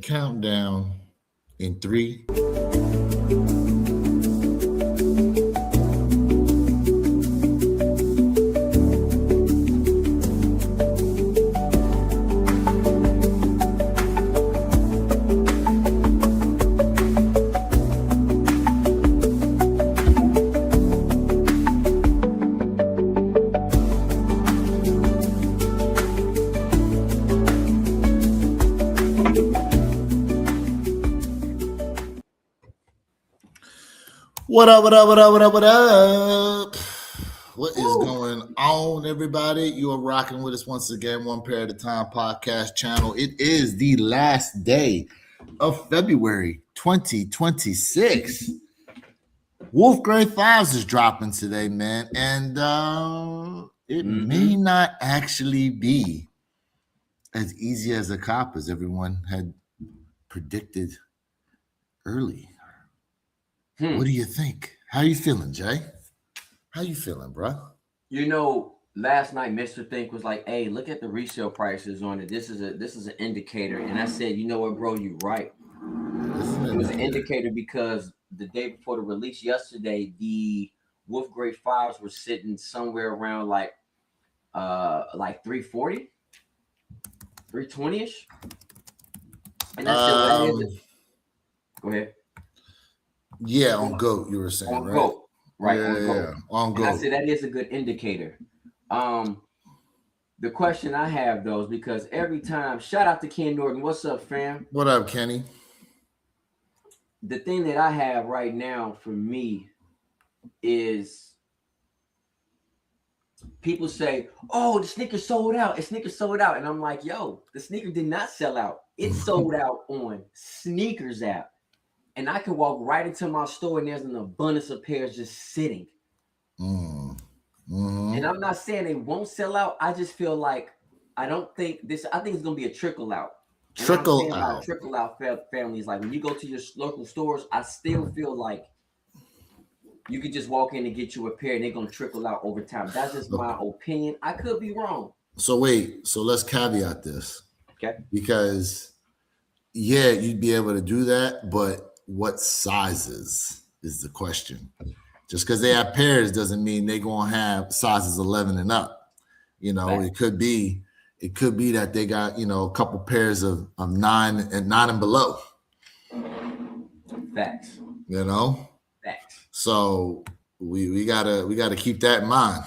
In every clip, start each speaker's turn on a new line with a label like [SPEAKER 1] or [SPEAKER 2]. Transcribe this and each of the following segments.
[SPEAKER 1] countdown in 3. What up, what up, what up, what up, what up? What is going on, everybody? You are rocking with us once again, One Pair at a Time podcast channel. It is the last day of February 2026. Wolf Grade 5s is dropping today, man. And it may not actually be as easy as a cop as everyone had predicted early. What do you think? How you feeling, Jay? How you feeling, bro?
[SPEAKER 2] You know, last night Mr. Think was like, "Hey, look at the resale prices on it. This is an indicator." And I said, "You know what, bro? You're right. It was an indicator because the day before the release yesterday, the Wolf Grade 5s were sitting somewhere around like 340, 320-ish. And I said, "What is it?" Go ahead.
[SPEAKER 1] Yeah, on GOAT, you were saying,
[SPEAKER 2] on
[SPEAKER 1] right?
[SPEAKER 2] GOAT, right?
[SPEAKER 1] Yeah,
[SPEAKER 2] on GOAT.
[SPEAKER 1] On GOAT.
[SPEAKER 2] I said that is a good indicator. The question I have though is because every time, shout out to Ken Norton. What's up, fam?
[SPEAKER 1] What up, Kenny?
[SPEAKER 2] The thing that I have right now for me is people say, "Oh, the sneaker sold out. The sneaker sold out," and I'm like, "Yo, the sneaker did not sell out. It sold out on Sneakers app." And I can walk right into my store and there's an abundance of pairs just sitting. And I'm not saying they won't sell out. I just feel like I think it's going to be a trickle out.
[SPEAKER 1] Trickle out.
[SPEAKER 2] Trickle out families. Like when you go to your local stores, I still feel like you could just walk in and get you a pair and they're going to trickle out over time. That's just my opinion. I could be wrong.
[SPEAKER 1] So wait, so let's caveat this.
[SPEAKER 2] Okay.
[SPEAKER 1] Because yeah, you'd be able to do that, but what sizes is the question. Just because they have pairs doesn't mean they're going to have sizes 11 and up. You know, right. It could be that they got, you know, a couple pairs of 9 and below.
[SPEAKER 2] Facts.
[SPEAKER 1] You know?
[SPEAKER 2] Facts.
[SPEAKER 1] So we gotta keep that in mind.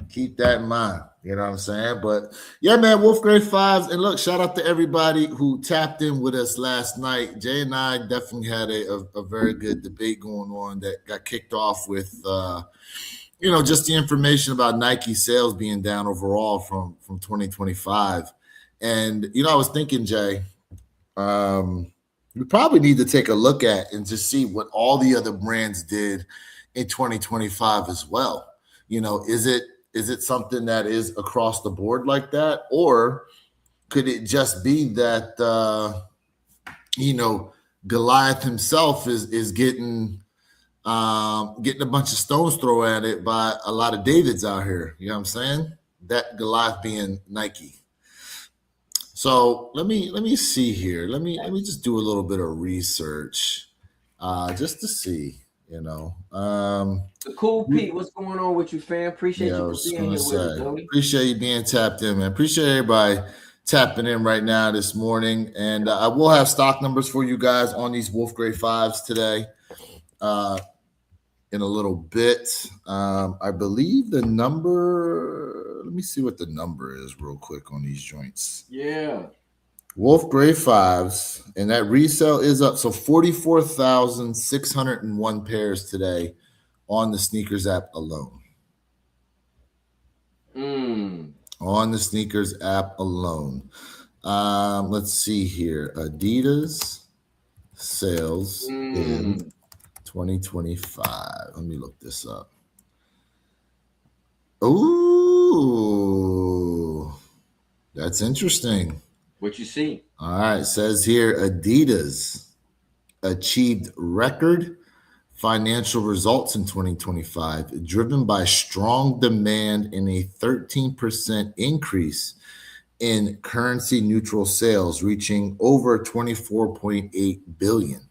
[SPEAKER 1] Keep that in mind. You know what I'm saying? But yeah, man, Wolf Grade 5s. And look, shout out to everybody who tapped in with us last night. Jay and I definitely had a very good debate going on that got kicked off with, you know, just the information about Nike sales being down overall from 2025. And, you know, I was thinking, Jay, we probably need to take a look at and just see what all the other brands did in 2025 as well. You know, is it something that is across the board like that? Or could it just be that, you know, Goliath himself is getting a bunch of stones thrown at it by a lot of Davids out here? You know what I'm saying? That Goliath being Nike. So let me see here. Let me just do a little bit of research just to see. You know,
[SPEAKER 2] Cool Pete, what's going on with you, fam? Appreciate you being here with us, Tony.
[SPEAKER 1] Appreciate you being tapped in, man. Appreciate everybody tapping in right now this morning, and I will have stock numbers for you guys on these Wolf Grade 5s today, in a little bit. I believe the number. Let me see what the number is real quick on these joints.
[SPEAKER 2] Yeah.
[SPEAKER 1] Wolf Grade 5s, and that resale is up. So 44,601 pairs today on the Sneakers app alone. On the Sneakers app alone. Let's see here. Adidas sales in 2025. Let me look this up. Ooh, that's interesting.
[SPEAKER 2] What you see?
[SPEAKER 1] All right, it says here Adidas achieved record financial results in 2025, driven by strong demand and a 13% increase in currency neutral sales, reaching over 24.8 billion.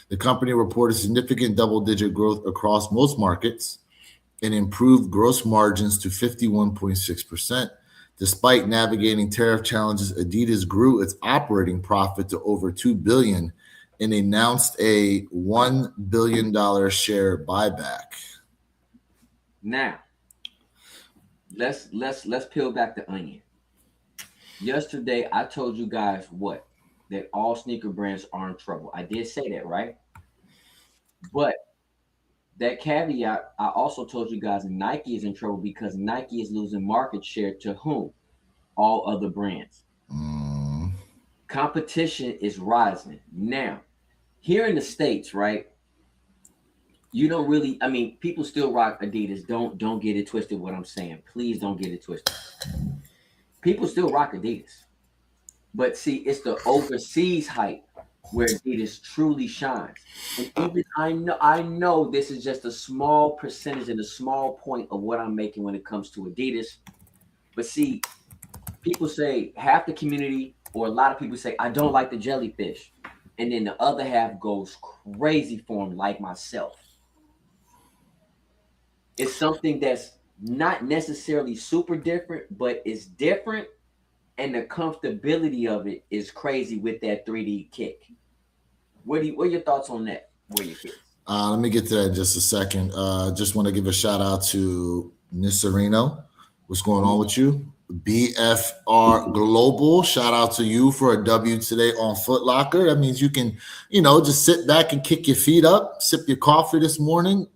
[SPEAKER 1] The company reported significant double-digit growth across most markets and improved gross margins to 51.6%. Despite navigating tariff challenges, Adidas grew its operating profit to over $2 billion and announced a $1 billion share buyback.
[SPEAKER 2] Now, let's peel back the onion. Yesterday, I told you guys what? That all sneaker brands are in trouble. I did say that, right? But that caveat, I also told you guys Nike is in trouble because Nike is losing market share to whom? All other brands. Competition is rising. Now, here in the States, right? You don't really, I mean, people still rock Adidas. Don't get it twisted what I'm saying. Please don't get it twisted. People still rock Adidas. But see, it's the overseas hype where Adidas truly shines. And even I know this is just a small percentage and a small point of what I'm making when it comes to Adidas. But see, people say half the community or a lot of people say, I don't like the jellyfish. And then the other half goes crazy for them, like myself. It's something that's not necessarily super different, but it's different. And the comfortability of it is crazy with that 3D kick. What are your thoughts on that? Where you kids?
[SPEAKER 1] Let me get to that in just a second. Just want to give a shout out to Nisarino. What's going on with you? BFR Global. Shout out to you for a W today on Foot Locker. That means you can, just sit back and kick your feet up, sip your coffee this morning.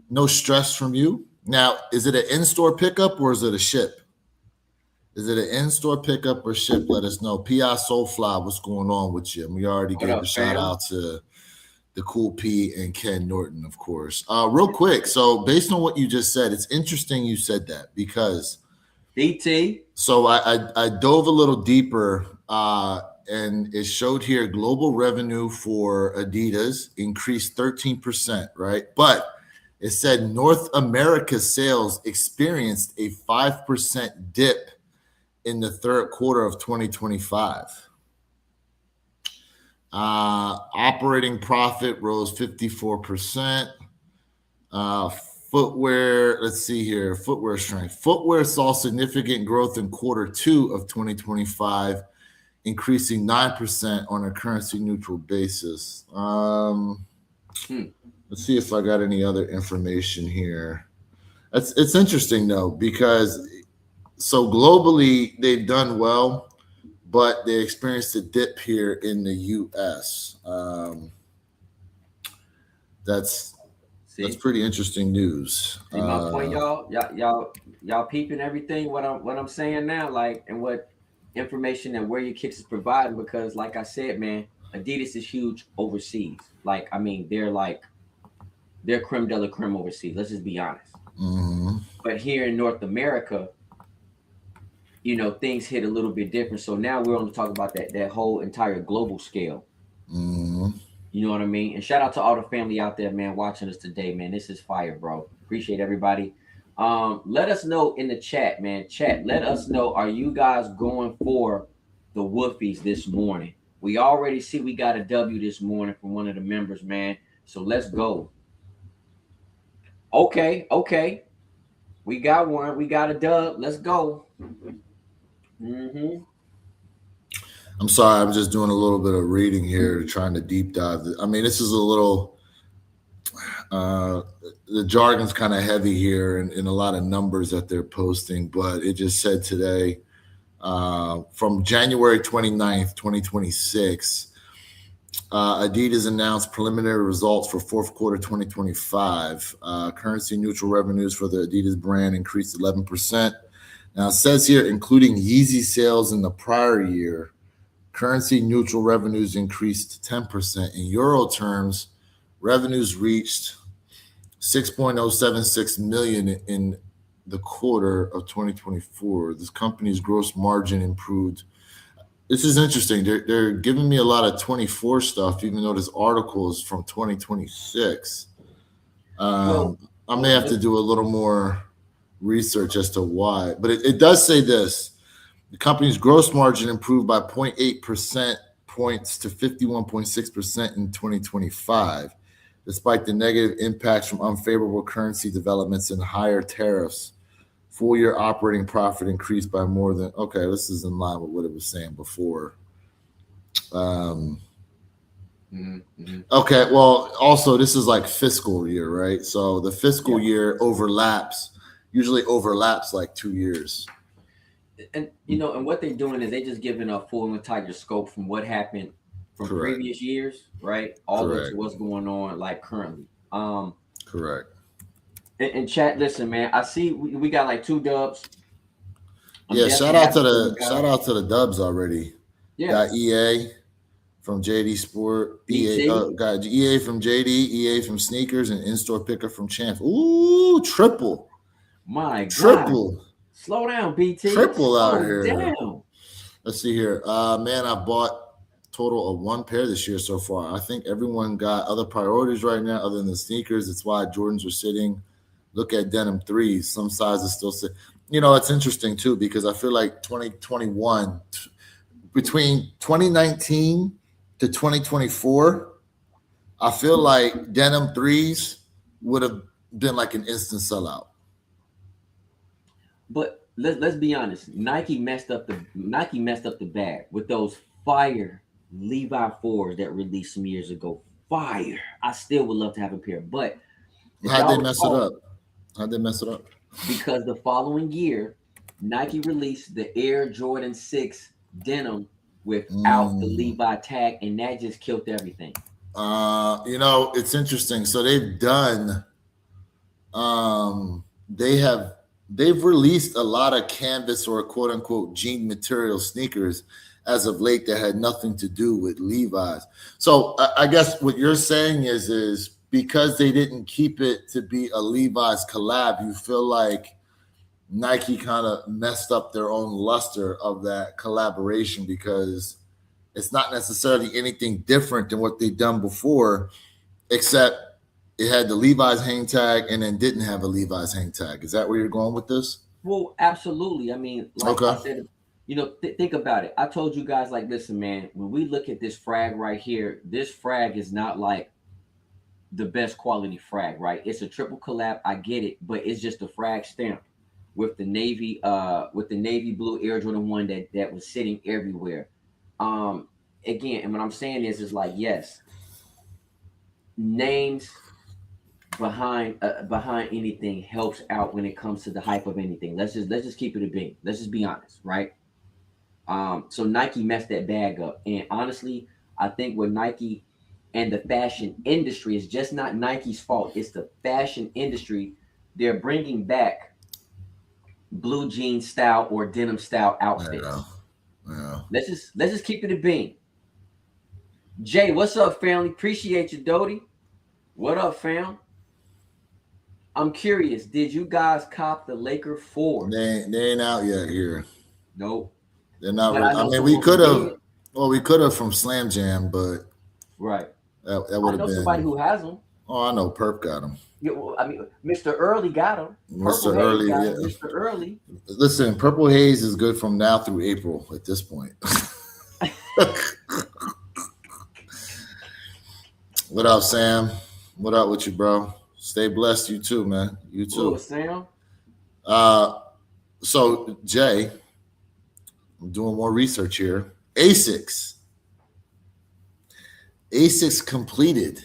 [SPEAKER 1] No stress from you. Now, is it an in-store pickup or is it a ship? Is it an in-store pickup or ship? Let us know. P.I. Soulfly, what's going on with you? We already gave a shout out to the Cool P and Ken Norton, of course. Real quick, so based on what you just said, it's interesting you said that because
[SPEAKER 2] DT.
[SPEAKER 1] So I dove a little deeper and it showed here global revenue for Adidas increased 13%, right? But it said North America's sales experienced a 5% dip in the third quarter of 2025. Operating profit rose 54%. Footwear, let's see here. Footwear strength. Footwear saw significant growth in quarter 2 of 2025, increasing 9% on a currency neutral basis. Let's see if I got any other information here. It's interesting though, because so globally they've done well, but they experienced a dip here in the US. That's pretty interesting news.
[SPEAKER 2] See my point, y'all peeping everything what I'm saying now, like, and what information and where your kicks is providing, because like I said, man, Adidas is huge overseas. Like, I mean, they're creme de la creme overseas. Let's just be honest. But here in North America, things hit a little bit different. So now we're on to talk about that whole entire global scale. You know what I mean? And shout out to all the family out there, man, watching us today, man. This is fire, bro. Appreciate everybody. Let us know in the chat, man. Chat, let us know, are you guys going for the Wolfies this morning? We already see we got a W this morning from one of the members, man. So let's go. Okay. We got one. We got a dub. Let's go.
[SPEAKER 1] I'm sorry, I'm just doing a little bit of reading here, trying to deep dive. I mean, this is a little, the jargon's kind of heavy here and a lot of numbers that they're posting, but it just said today, from January 29th, 2026, Adidas announced preliminary results for fourth quarter 2025. Currency neutral revenues for the Adidas brand increased 11%. Now it says here, including Yeezy sales in the prior year, currency neutral revenues increased 10%. In euro terms, revenues reached 6.076 million in the quarter of 2024. This company's gross margin improved. This is interesting. They're giving me a lot of 24 stuff, even though this article is from 2026. I may have to do a little more research as to why, but it does say this. The company's gross margin improved by 0.8% points to 51.6% in 2025, despite the negative impacts from unfavorable currency developments and higher tariffs. Full year operating profit increased by more than, okay, this is in line with what it was saying before. Okay, well, also this is like fiscal year, right? So the fiscal year usually overlaps like 2 years.
[SPEAKER 2] And and what they're doing is they just giving a full entire scope from what happened from previous years, right? All the way to what's going on like currently.
[SPEAKER 1] Correct.
[SPEAKER 2] And chat, listen, man. I see we got like 2 dubs.
[SPEAKER 1] Shout out to the dubs already.
[SPEAKER 2] Yeah.
[SPEAKER 1] Got EA from JD Sport, got EA from JD, EA from Sneakers, and in-store picker from Champs. Ooh, triple.
[SPEAKER 2] My
[SPEAKER 1] triple.
[SPEAKER 2] God. Slow down, BT.
[SPEAKER 1] Triple out here.
[SPEAKER 2] Down.
[SPEAKER 1] Let's see here. Man, I bought total of 1 pair this year so far. I think everyone got other priorities right now other than the sneakers. That's why Jordans are sitting. Look at denim 3s. Some sizes still sit. It's interesting too because I feel like 2021, between 2019 to 2024, I feel like denim 3s would have been like an instant sellout.
[SPEAKER 2] But let's be honest. Nike messed up the bag with those fire Levi 4s that released some years ago. Fire. I still would love to have a pair. But
[SPEAKER 1] how'd they mess it up?
[SPEAKER 2] Because the following year, Nike released the Air Jordan 6 denim without the Levi tag, and that just killed everything.
[SPEAKER 1] It's interesting. So they've done they've released a lot of canvas or quote unquote jean material sneakers as of late that had nothing to do with Levi's. So I guess what you're saying is because they didn't keep it to be a Levi's collab, you feel like Nike kind of messed up their own luster of that collaboration because it's not necessarily anything different than what they've done before, except it had the Levi's hang tag and then didn't have a Levi's hang tag. Is that where you're going with this?
[SPEAKER 2] Well, absolutely. I mean, like I said, think about it. I told you guys, like, listen, man, when we look at this frag right here, this frag is not like the best quality frag, right? It's a triple collab. I get it, but it's just a frag stamp with the navy blue Air Jordan 1 that was sitting everywhere. Again, and what I'm saying is like, yes, names behind anything helps out when it comes to the hype of anything. Let's just keep it a bean. Let's just be honest, right? So Nike messed that bag up, and honestly, I think what Nike and the fashion industry is just not Nike's fault. It's the fashion industry. They're bringing back blue jean style or denim style outfits.
[SPEAKER 1] Yeah.
[SPEAKER 2] Let's just keep it a bean. Jay, what's up, family? Appreciate you, Doty. What up, fam? I'm curious. Did you guys cop the Laker 4?
[SPEAKER 1] They ain't out yet here.
[SPEAKER 2] Nope.
[SPEAKER 1] They're not. I mean, we could have. Well, we could have from Slam Jam, but
[SPEAKER 2] right.
[SPEAKER 1] That would have been
[SPEAKER 2] somebody who has them.
[SPEAKER 1] Oh, I know. Perp got them.
[SPEAKER 2] Yeah, well, I mean, Mr. Early got them.
[SPEAKER 1] Mr. Early, yeah.
[SPEAKER 2] Mr. Early.
[SPEAKER 1] Listen, Purple Haze is good from now through April at this point. What up, Sam? What up with you, bro? Stay blessed. You too, man. You too.
[SPEAKER 2] Sam.
[SPEAKER 1] So, Jay, I'm doing more research here. ASICS completed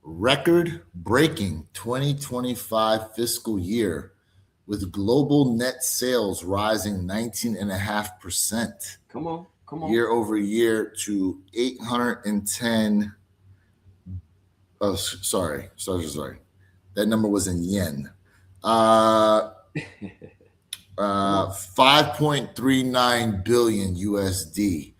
[SPEAKER 1] record-breaking 2025 fiscal year with global net sales rising 19.5%.
[SPEAKER 2] Come on.
[SPEAKER 1] Year over year to 810. Oh, sorry. That number was in yen. 5.39 billion USD,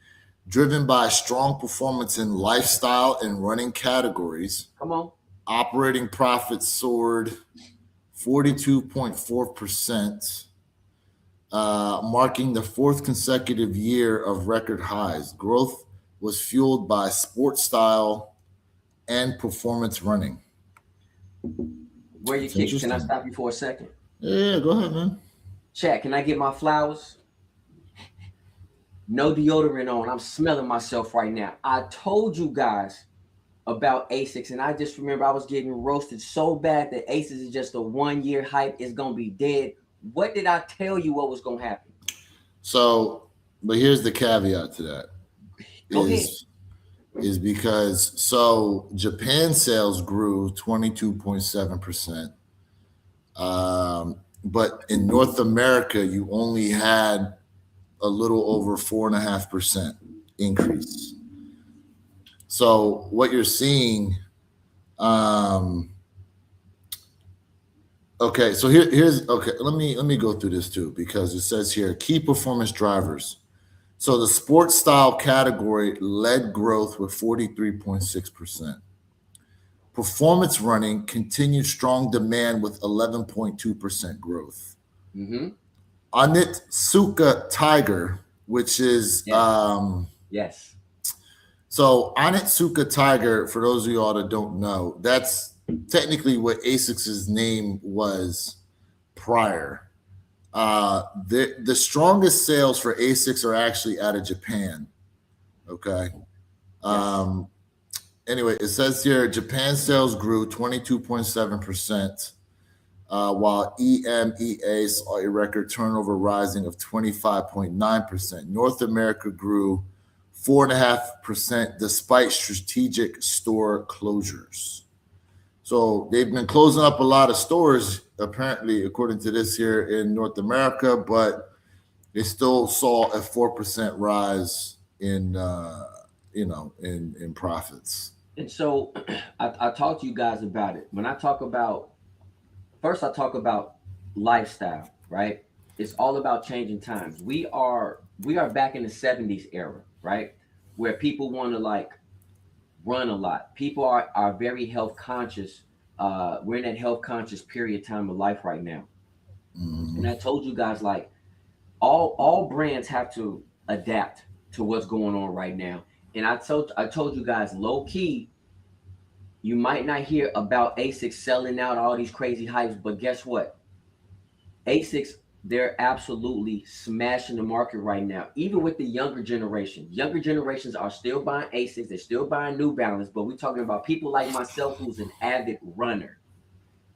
[SPEAKER 1] driven by strong performance in lifestyle and running categories.
[SPEAKER 2] Come on.
[SPEAKER 1] Operating profits soared 42.4%. Marking the 4th consecutive year of record highs. Growth was fueled by sports style and performance running.
[SPEAKER 2] Where you kick? Can I stop you for a second?
[SPEAKER 1] Yeah, go ahead, man.
[SPEAKER 2] Chat, can I get my flowers? No deodorant on. I'm smelling myself right now. I told you guys about Asics, and I just remember I was getting roasted so bad that Asics is just a 1 year hype. It's gonna be dead. What did I tell you? What was gonna happen?
[SPEAKER 1] So, but here's the caveat to that.
[SPEAKER 2] Go ahead.
[SPEAKER 1] Is because so Japan sales grew 22.7%. But in North America, you only had a little over 4.5% increase. So what you're seeing, okay, so here's okay. Let me go through this too, because it says here key performance drivers. So the sports style category led growth with 43.6%. Performance running continued strong demand with 11.2% growth.
[SPEAKER 2] Mm-hmm.
[SPEAKER 1] Onitsuka Tiger, which is
[SPEAKER 2] Yes.
[SPEAKER 1] So Onitsuka Tiger, for those of y'all that don't know, that's technically what ASICS's name was prior. The strongest sales for ASICS are actually out of Japan. Okay. Anyway, it says here Japan sales grew 22.7%, while EMEA saw a record turnover rising of 25.9%. North America grew 4.5% despite strategic store closures. So they've been closing up a lot of stores, apparently, according to this here in North America, but they still saw a 4% rise in in profits.
[SPEAKER 2] And so I talked to you guys about it. When I talk about first, I talk about lifestyle, right? It's all about changing times. We are back in the 70s era, right? Where people want to like run a lot. People are very health conscious. We're in that health conscious period time of life right now.
[SPEAKER 1] Mhm.
[SPEAKER 2] And I told you guys like all brands have to adapt to what's going on right now. And I told you guys low key, you might not hear about ASICS selling out all these crazy hypes, but guess what? ASICS, they're absolutely smashing the market right now, even with the younger generation. Younger generations are still buying ASICS, they're still buying New Balance, but we're talking about people like myself who's an avid runner,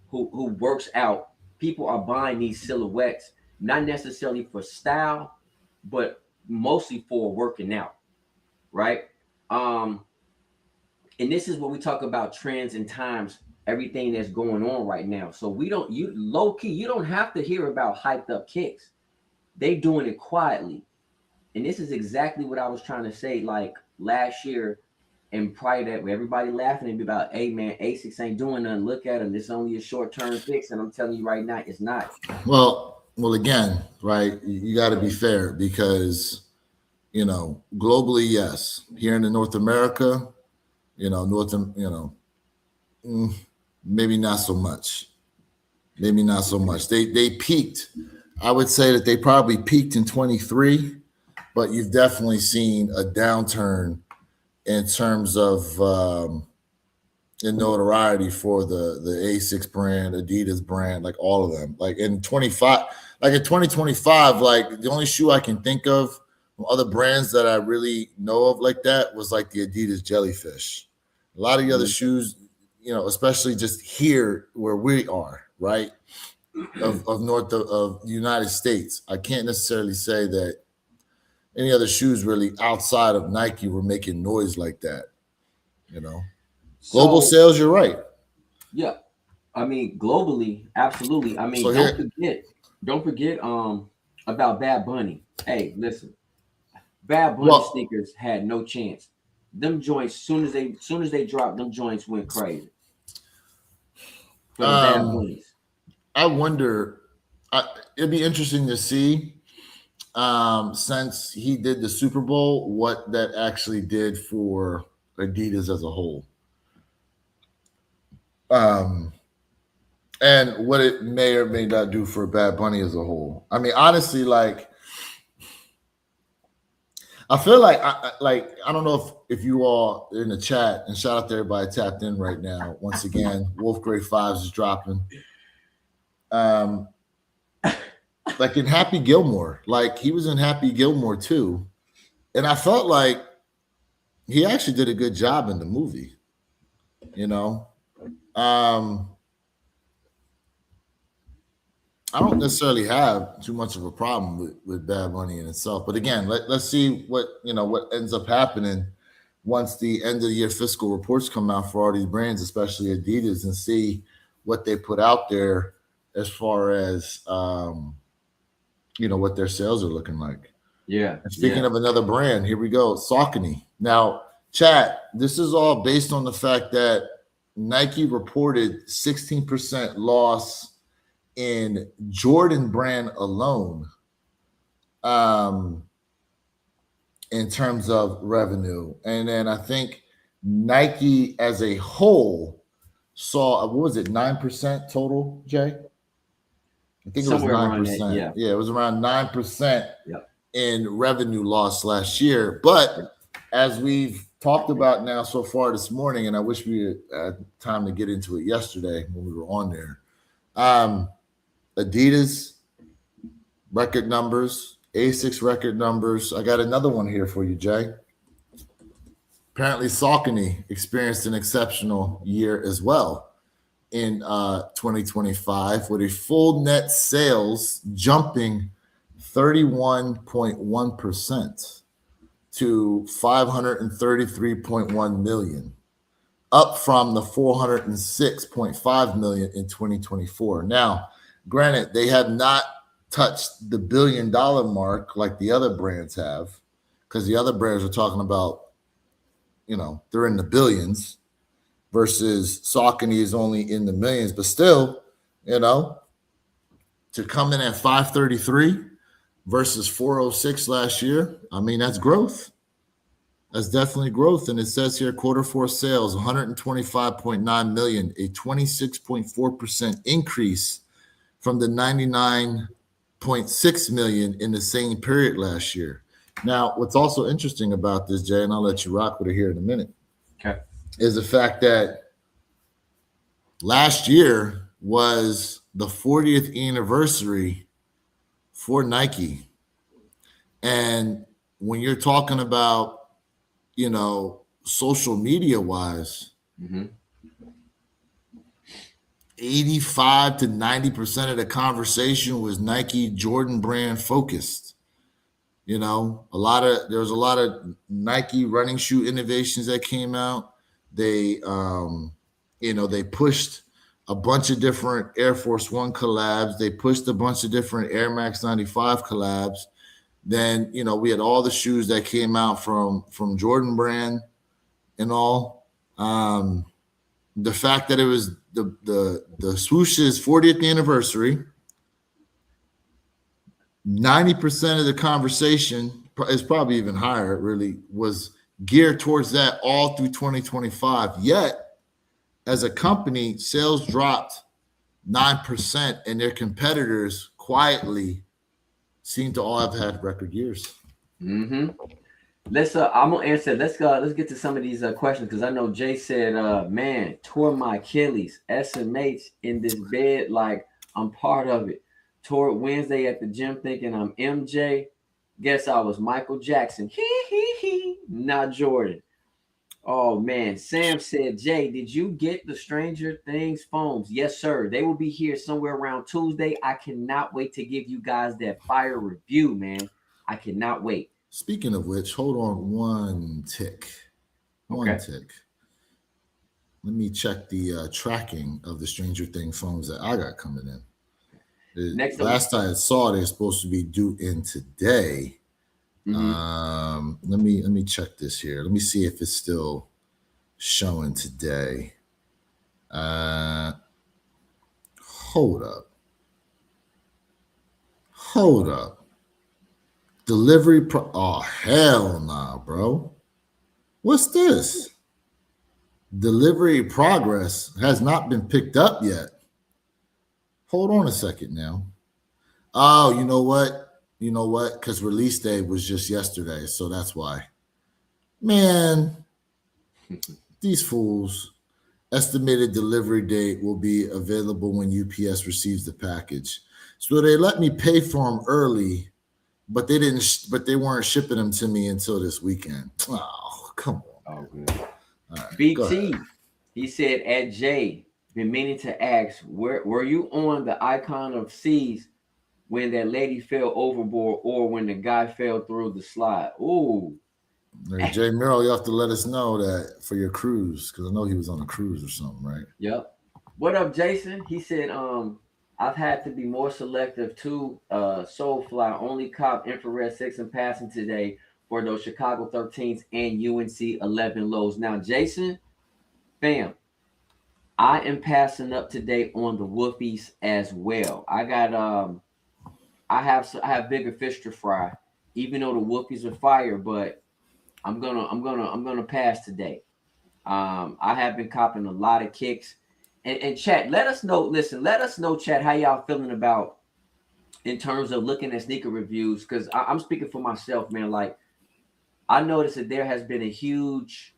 [SPEAKER 2] who works out. People are buying these silhouettes, not necessarily for style, but mostly for working out, right? Um, and this is what we talk about trends and times, everything that's going on right now. So we don't you low key, you don't have to hear about hyped up kicks. They doing it quietly. And this is exactly what I was trying to say like last year and prior to that, where everybody laughing at me about, hey man, ASICS ain't doing nothing. Look at them. This is only a short-term fix. And I'm telling you right now, it's not.
[SPEAKER 1] Well, again, right? You got to be fair because globally, yes. Here in North America, maybe not so much. Maybe not so much. They peaked. I would say that they probably peaked in 23, but you've definitely seen a downturn in terms of in notoriety for the ASICS brand, Adidas brand, like all of them. Like in 2025, like the only shoe I can think of from other brands that I really know of like that was like the Adidas Jellyfish. A lot of the other shoes, especially just here where we are, right? Of the United States. I can't necessarily say that any other shoes really outside of Nike were making noise like that. Global sales, you're right.
[SPEAKER 2] Yeah. I mean, globally, absolutely. I mean,
[SPEAKER 1] So
[SPEAKER 2] don't forget about Bad Bunny. Hey, listen, Bad Bunny sneakers had no chance. Them joints, soon as they dropped, them joints went crazy. For the Bad Bunnies.
[SPEAKER 1] I wonder, it'd be interesting to see, since he did the Super Bowl, what that actually did for Adidas as a whole. And what it may or may not do for Bad Bunny as a whole. I mean, honestly, like, I feel like I don't know if you all in the chat, and shout out to everybody tapped in right now. Once again, Wolf Grey Fives is dropping. like in Happy Gilmore, like he was in Happy Gilmore too, and I felt like he actually did a good job in the movie. You know, um, I don't necessarily have too much of a problem with Bad Bunny in itself, but again, let's see what ends up happening once the end of the year fiscal reports come out for all these brands, especially Adidas, and see what they put out there as far as what their sales are looking like.
[SPEAKER 2] Yeah.
[SPEAKER 1] And speaking of another brand, here we go, Saucony. Now, chat, this is all based on the fact that Nike reported 16% loss in Jordan brand alone, in terms of revenue. And then I think Nike as a whole saw, what was it, 9% total, Jay? I think
[SPEAKER 2] Somewhere
[SPEAKER 1] it was
[SPEAKER 2] around
[SPEAKER 1] 9%.
[SPEAKER 2] that,
[SPEAKER 1] Yeah, it was around 9%
[SPEAKER 2] Yep.
[SPEAKER 1] in revenue loss last year. But as we've talked about now so far this morning, and I wish we had time to get into it yesterday when we were on there, Adidas record numbers, Asics record numbers. I got another one here for you, Jay. Apparently, Saucony experienced an exceptional year as well in 2025, with a full net sales jumping 31.1% to 533.1 million, up from the 406.5 million in 2024. Now, granted, they have not touched the $1 billion mark like the other brands have, because the other brands are talking about, they're in the billions, versus Saucony is only in the millions. But still, to come in at 533 versus 406 last year, I mean, that's growth. That's definitely growth. And it says here, quarter four sales, 125.9 million, a 26.4% increase from the 99.6 million in the same period last year. Now, what's also interesting about this, Jay, and I'll let you rock with it here in a minute,
[SPEAKER 2] Okay.
[SPEAKER 1] is the fact that last year was the 40th anniversary for Nike. And when you're talking about, social media wise, 85 to 90% of the conversation was Nike Jordan brand focused. There was a lot of Nike running shoe innovations that came out. They, they pushed a bunch of different Air Force One collabs. They pushed a bunch of different Air Max 95 collabs. Then, we had all the shoes that came out from Jordan brand and all. The fact that it was the swoosh's 40th anniversary, 90% of the conversation is probably even higher, really, was geared towards that all through 2025. Yet, as a company, sales dropped 9%, and their competitors quietly seem to all have had record years.
[SPEAKER 2] Let's I'm gonna answer. Let's get to some of these questions, because I know Jay said, man, tore my Achilles, SMH in this bed, like I'm part of it. Tore Wednesday at the gym thinking I'm MJ. Guess I was Michael Jackson. Not Jordan. Oh man, Sam said, Jay, did you get the Stranger Things foams? Yes, sir. They will be here somewhere around Tuesday. I cannot wait to give you guys that fire review, man. I cannot wait.
[SPEAKER 1] Speaking of which, hold on one tick. One tick. Let me check the tracking of the Stranger Things phones that I got coming in. Last I saw, they're supposed to be due in today. Let me check this here. Let me see if it's still showing today. Hold up. Delivery oh, hell nah, bro. What's this? Delivery progress has not been picked up yet. Hold on a second now. Oh, you know what? Because release day was just yesterday, so that's why. Man, these fools. Estimated delivery date will be available when UPS receives the package. So they let me pay for them early, but they didn't. But they weren't shipping them to me until this weekend. Oh, come on.
[SPEAKER 2] Oh, good.
[SPEAKER 1] All right,
[SPEAKER 2] BT, he said at J, been meaning to ask, were you on the Icon of Seas when that lady fell overboard or when the guy fell through the slide? Ooh.
[SPEAKER 1] Hey, Jay Merrill, you have to let us know that for your cruise, because I know he was on a cruise or something, right?
[SPEAKER 2] Yep. What up, Jason? He said, I've had to be more selective too. Soulfly only cop infrared 6 and passing today for those Chicago 13s and UNC 11 lows. Now, Jason, fam, I am passing up today on the whoopies as well. I have bigger fish to fry, even though the whoopies are fire, but I'm gonna pass today. I have been copping a lot of kicks. And chat, let us know. Listen, let us know, chat, how y'all feeling about in terms of looking at sneaker reviews. Because I'm speaking for myself, man. Like, I noticed that there has been a huge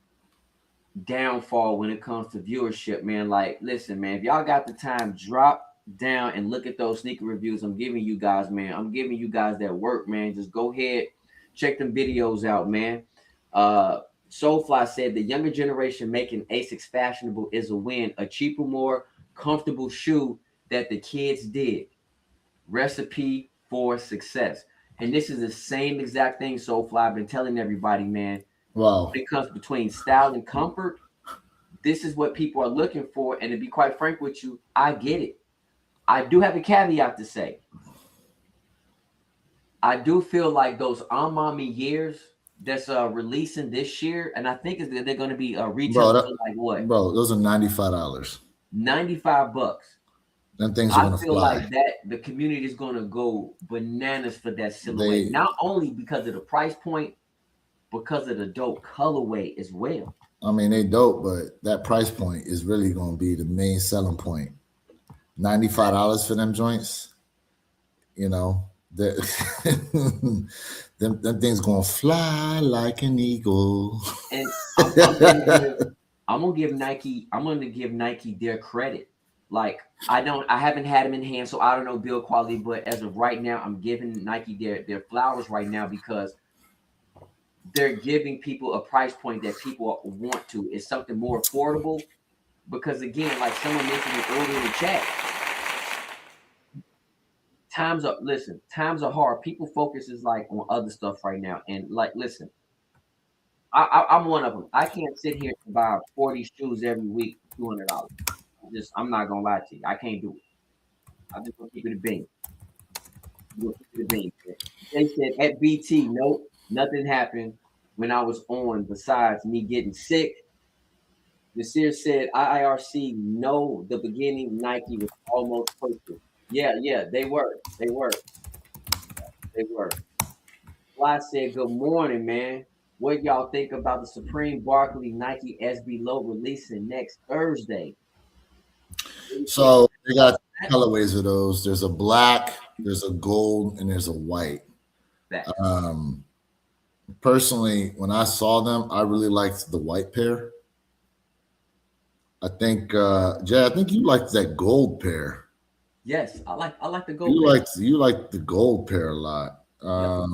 [SPEAKER 2] downfall when it comes to viewership, man. Like, listen, man, if y'all got the time, drop down and look at those sneaker reviews I'm giving you guys, man. I'm giving you guys that work, man. Just go ahead, check them videos out, man. Soulfly said the younger generation making Asics fashionable is a win, a cheaper, more comfortable shoe that the kids did. Recipe for success. And this is the same exact thing, Soulfly. I've been telling everybody, man.
[SPEAKER 1] Wow.
[SPEAKER 2] When it comes between style and comfort, this is what people are looking for. And to be quite frank with you, I get it. I do have a caveat to say. I do feel like those Amami years that's releasing this year, and I think they're going to be retail like what?
[SPEAKER 1] Bro, those are $95.
[SPEAKER 2] $95.
[SPEAKER 1] Them things are going to fly.
[SPEAKER 2] Like that the community is going to go bananas for that silhouette. Not only because of the price point, because of the dope colorway as well.
[SPEAKER 1] I mean, they dope, but that price point is really going to be the main selling point. $95 for them joints, you know. them things gonna fly like an eagle.
[SPEAKER 2] And I'm gonna give Nike their credit. Like I haven't had them in hand, so I don't know build quality, but as of right now, I'm giving Nike their flowers right now because they're giving people a price point that people want to. It's something more affordable. Because again, like someone mentioned it earlier in the chat, times are hard. People focus is like on other stuff right now. And like, listen, I'm one of them. I can't sit here and buy 40 shoes every week, $200. I'm not gonna lie to you. I can't do it. I'm just gonna keep it a bean. They said at BT, nope, nothing happened when I was on besides me getting sick. Nasir said IIRC, no, the beginning Nike was almost perfect. Yeah, they were. Fly said, good morning, man. What y'all think about the Supreme Barkley Nike SB low releasing next Thursday?
[SPEAKER 1] So they got colorways of those. There's a black, there's a gold, and there's a white. Personally, when I saw them, I really liked the white pair. I think Jay, I think you liked that gold pair.
[SPEAKER 2] Yes, I like the gold.
[SPEAKER 1] You liked the gold pair a lot. Let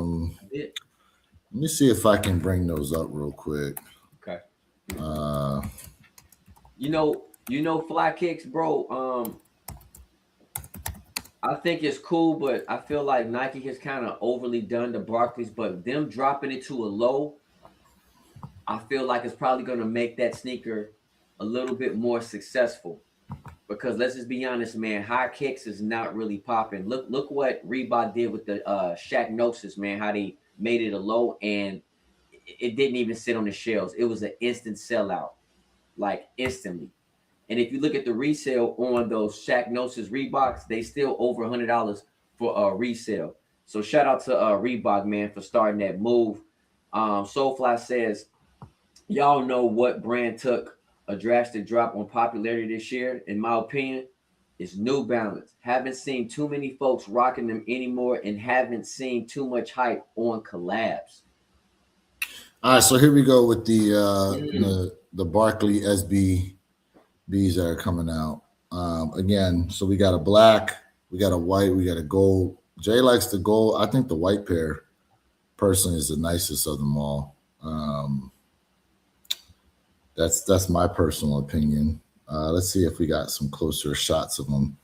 [SPEAKER 1] me see if I can bring those up real quick.
[SPEAKER 2] Okay. You know, Fly Kicks, bro. I think it's cool, but I feel like Nike has kind of overly done the Barkleys, but them dropping it to a low, I feel like it's probably going to make that sneaker a little bit more successful. Because let's just be honest, man, high kicks is not really popping. Look what Reebok did with the Shaq Gnosis, man, how they made it a low and it didn't even sit on the shelves. It was an instant sellout, like instantly. And if you look at the resale on those Shaq Gnosis Reeboks, they still over $100 for resale. So shout out to Reebok, man, for starting that move. Soulfly says, y'all know what brand took a drastic drop on popularity this year? In my opinion, it's New Balance. Haven't seen too many folks rocking them anymore and haven't seen too much hype on collabs.
[SPEAKER 1] All right, so here we go with the Barkley SBs that are coming out. Again, so we got a black, We got a white. We got a gold. Jay likes the gold. I think the white pair, personally, is the nicest of them all. That's my personal opinion. Let's see if we got some closer shots of them.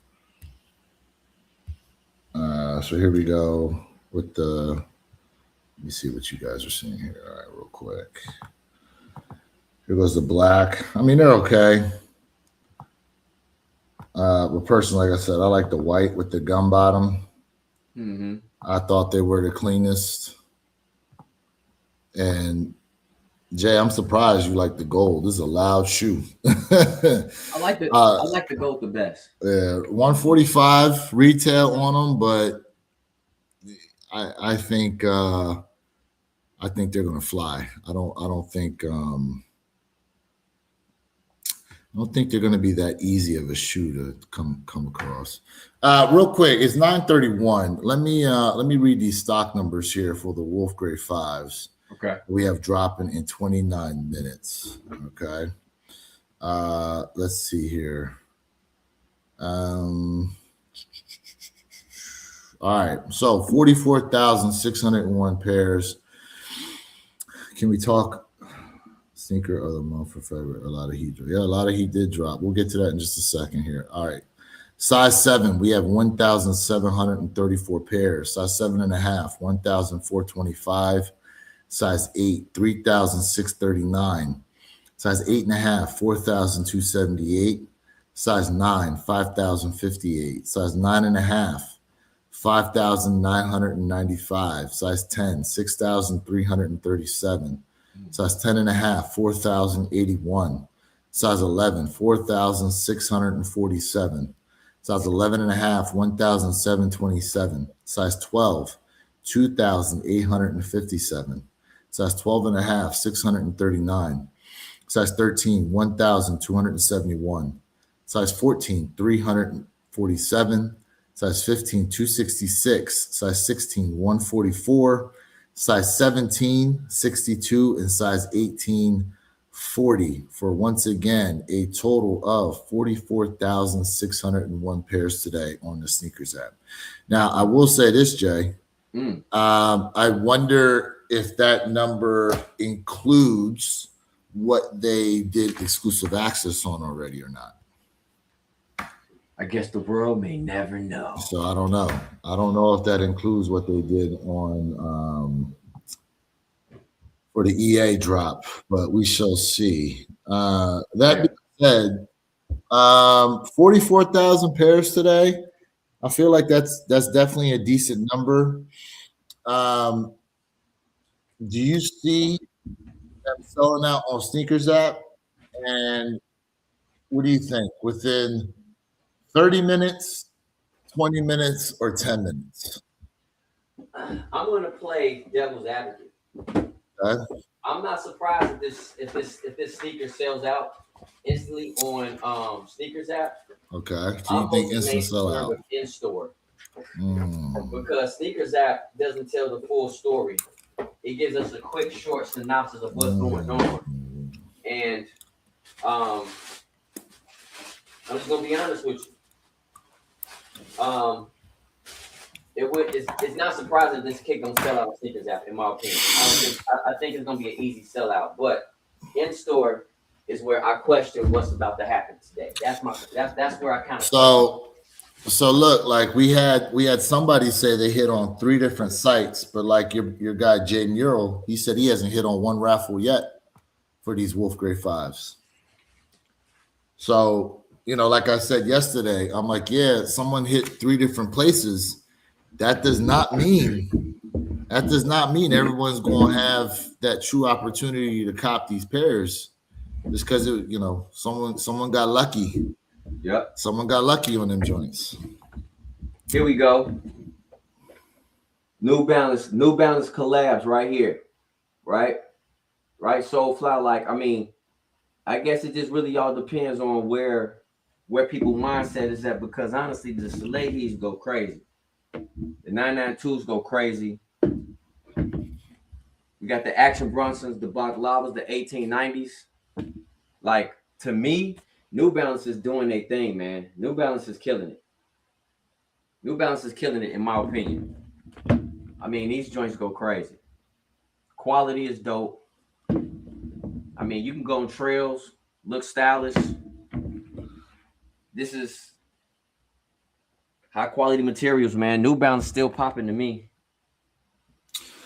[SPEAKER 1] So here we go with the. Let me see what you guys are seeing here. All right, real quick. Here goes the black. I mean, they're okay. But personally, like I said, I like the white with the gum bottom.
[SPEAKER 2] Mm-hmm.
[SPEAKER 1] I thought they were the cleanest. And Jay, I'm surprised you like the gold. This is a loud shoe.
[SPEAKER 2] I like the gold the best.
[SPEAKER 1] Yeah, 145 retail on them, but I think they're gonna fly. I don't think they're gonna be that easy of a shoe to come across. Real quick, it's 9:31. Let me read these stock numbers here for the Wolf Gray 5s.
[SPEAKER 2] Okay.
[SPEAKER 1] We have dropping in 29 minutes. Okay. Let's see here. All right. So 44,601 pairs. Can we talk sneaker of the month for February? A lot of heat. Yeah, a lot of heat did drop. We'll get to that in just a second here. All right. Size 7, we have 1,734 pairs. Size 7.5, 1,425. Size 8, 3,639. Size 8.5, 4,278. Size 9, 5,058. Size 9.5, 5,995. Size 10, 6,337. Size 10.5, 4,081. Size 11, 4,647. Size 11.5, 1,727. Size 12, 2,857. Size 12.5, 639. Size 13, 1,271. Size 14, 347. Size 15, 266. Size 16, 144. Size 17, 62. And size 18, 40. For once again, a total of 44,601 pairs today on the SNKRS app. Now, I will say this, Jay. I wonder if that number includes what they did exclusive access on already or not.
[SPEAKER 2] I guess the world may never know.
[SPEAKER 1] So I don't know. I don't know if that includes what they did on for the EA drop, but we shall see. That being said, 44,000 pairs today. I feel like that's definitely a decent number. Do you see them selling out on SNKRS app? And what do you think? Within 30 minutes, 20 minutes, or 10 minutes?
[SPEAKER 2] I'm going to play devil's advocate.
[SPEAKER 1] Okay.
[SPEAKER 2] I'm not surprised if this sneaker sells out instantly on SNKRS app.
[SPEAKER 1] Okay. So you think instant sell out?
[SPEAKER 2] In store. Because SNKRS app doesn't tell the full story. It gives us a quick, short synopsis of what's going on. And I'm just gonna be honest with you. It's not surprising this kick don't sell out on SNKRS app, in my opinion. I think it's gonna be an easy sellout, but in store is where I question what's about to happen today. That's where I kind of
[SPEAKER 1] So look, like we had somebody say they hit on 3 different sites, but like your guy Jay Mural, he said he hasn't hit on one raffle yet for these Wolf Gray 5s. So, like I said yesterday, I'm like, yeah, someone hit 3 different places. That does not mean everyone's going to have that true opportunity to cop these pairs just because someone got lucky.
[SPEAKER 2] Yep.
[SPEAKER 1] Someone got lucky on them joints.
[SPEAKER 2] Here we go. New Balance collabs right here. Right? Soulfly. Like, I mean, I guess it just really all depends on where people's mindset is at, because honestly, the Salehis go crazy. The 992s go crazy. We got the Action Brunsons, the Baklavas, the 1890s. Like, to me, New Balance is doing their thing, man. New Balance is killing it. New Balance is killing it, in my opinion. I mean, these joints go crazy. Quality is dope. I mean, you can go on trails, look stylish. This is high quality materials, man. New Balance still popping to me.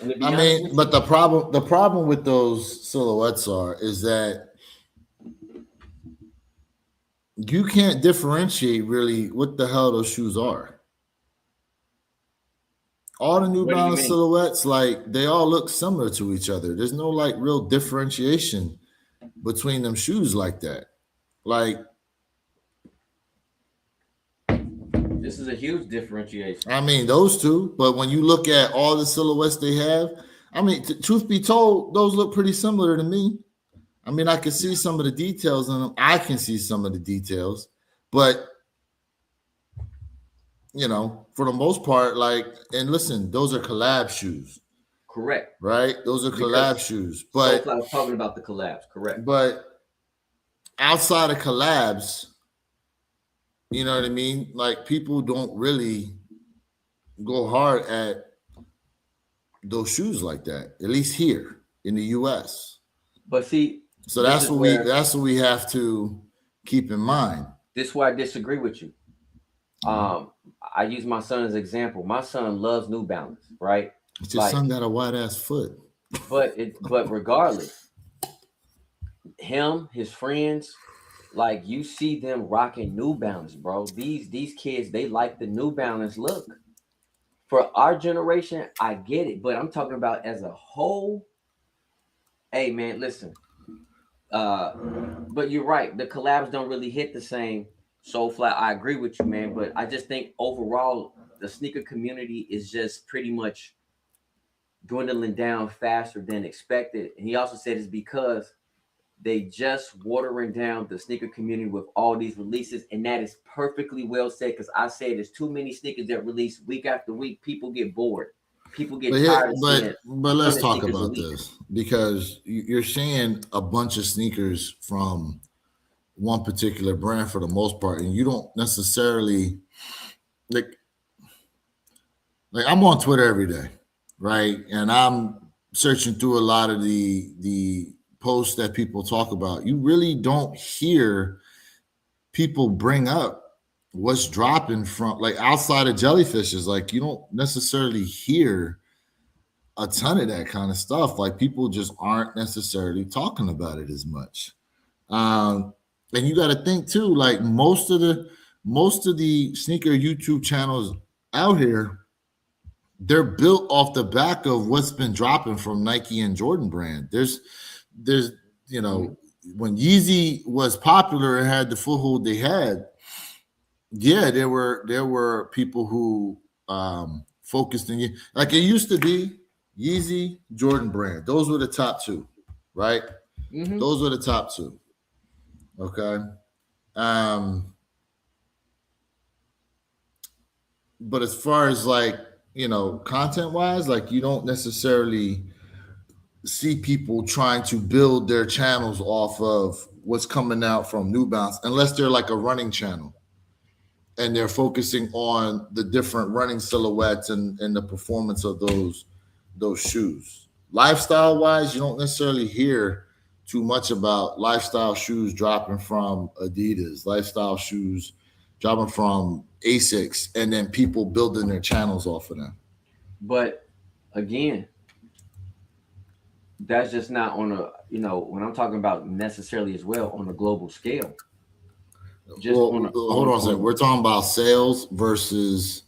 [SPEAKER 2] And to be
[SPEAKER 1] I
[SPEAKER 2] honest
[SPEAKER 1] mean,
[SPEAKER 2] with
[SPEAKER 1] but the problem with those silhouettes is that you can't differentiate really what the hell those shoes are. All the New
[SPEAKER 2] What do you
[SPEAKER 1] Balance
[SPEAKER 2] mean?
[SPEAKER 1] silhouettes, like they all look similar to each other. There's no like real differentiation between them shoes like that. Like,
[SPEAKER 2] This is a huge differentiation.
[SPEAKER 1] I mean, those two, but when you look at all the silhouettes they have, I mean, truth be told, those look pretty similar to me. I mean, I can see some of the details in them. I can see some of the details, but you know, for the most part, like, and listen, those are collab shoes,
[SPEAKER 2] Correct.
[SPEAKER 1] right? Those are collab shoes,
[SPEAKER 2] So
[SPEAKER 1] but
[SPEAKER 2] I was talking about the collabs. Correct.
[SPEAKER 1] but outside of collabs, you know what I mean? Like people don't really go hard at those shoes like that, at least here in the US.
[SPEAKER 2] But see,
[SPEAKER 1] So
[SPEAKER 2] this
[SPEAKER 1] that's
[SPEAKER 2] is
[SPEAKER 1] what
[SPEAKER 2] where-
[SPEAKER 1] that's what we have to keep in mind.
[SPEAKER 2] this is where I disagree with you. I use my son as an example. My son loves New Balance, right?
[SPEAKER 1] It's your
[SPEAKER 2] Like-
[SPEAKER 1] son got a white ass foot.
[SPEAKER 2] But regardless, him, his friends, like you see them rocking New Balance, bro. These kids, they like the New Balance look. For our generation, I get it, but I'm talking about as a whole. Hey man, listen. But you're right. The collabs don't really hit the same. So flat, I agree with you, man. But I just think overall, the sneaker community is just pretty much dwindling down faster than expected. And he also said it's because they just watering down the sneaker community with all these releases, and that is perfectly well said. Because I say there's too many sneakers that release week after week. People get bored. People get tired.
[SPEAKER 1] But let's
[SPEAKER 2] of
[SPEAKER 1] talk
[SPEAKER 2] sneakers a
[SPEAKER 1] about
[SPEAKER 2] week.
[SPEAKER 1] this because you're seeing a bunch of sneakers from one particular brand for the most part, and you don't necessarily like I'm on Twitter every day, right? And I'm searching through a lot of the posts that people talk about. You really don't hear people bring up what's dropping from like outside of jellyfishes. Like you don't necessarily hear a ton of that kind of stuff. Like people just aren't necessarily talking about it as much. And you got to think too, like most of the sneaker YouTube channels out here, they're built off the back of what's been dropping from Nike and Jordan brand. There's you know, when Yeezy was popular and had the foothold they had, yeah, there were people who focused in like it used to be Yeezy, Jordan brand. Those were the top two, right?
[SPEAKER 2] Mhm.
[SPEAKER 1] Those were the top two. Okay. But as far as like, you know, content wise, like you don't necessarily see people trying to build their channels off of what's coming out from New Balance, unless they're like a running channel and they're focusing on the different running silhouettes and the performance of those shoes. Lifestyle wise, you don't necessarily hear too much about lifestyle shoes dropping from Adidas, lifestyle shoes dropping from Asics, and then people building their channels off of them.
[SPEAKER 2] But again, that's just not on a, you know, when I'm talking about necessarily as well on a global scale.
[SPEAKER 1] Hold on a second. We're talking about sales versus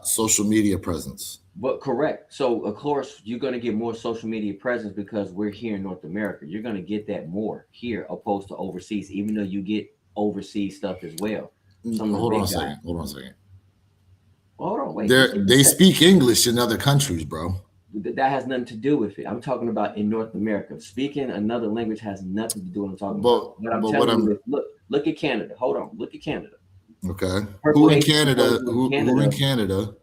[SPEAKER 1] social media presence.
[SPEAKER 2] But correct. So of course you're going to get more social media presence because we're here in North America. You're going to get that more here opposed to overseas, even though you get overseas stuff as well.
[SPEAKER 1] Hold on a second.
[SPEAKER 2] Hold on, wait.
[SPEAKER 1] They speak English in other countries, bro.
[SPEAKER 2] That has nothing to do with it. I'm talking about in North America. Speaking another language has nothing to do with what I'm talking about. What I'm telling you is, look at Canada. Hold on. Look at Canada.
[SPEAKER 1] Okay.
[SPEAKER 2] Purple
[SPEAKER 1] Who in
[SPEAKER 2] Haze
[SPEAKER 1] Canada?
[SPEAKER 2] goes
[SPEAKER 1] Who in Canada?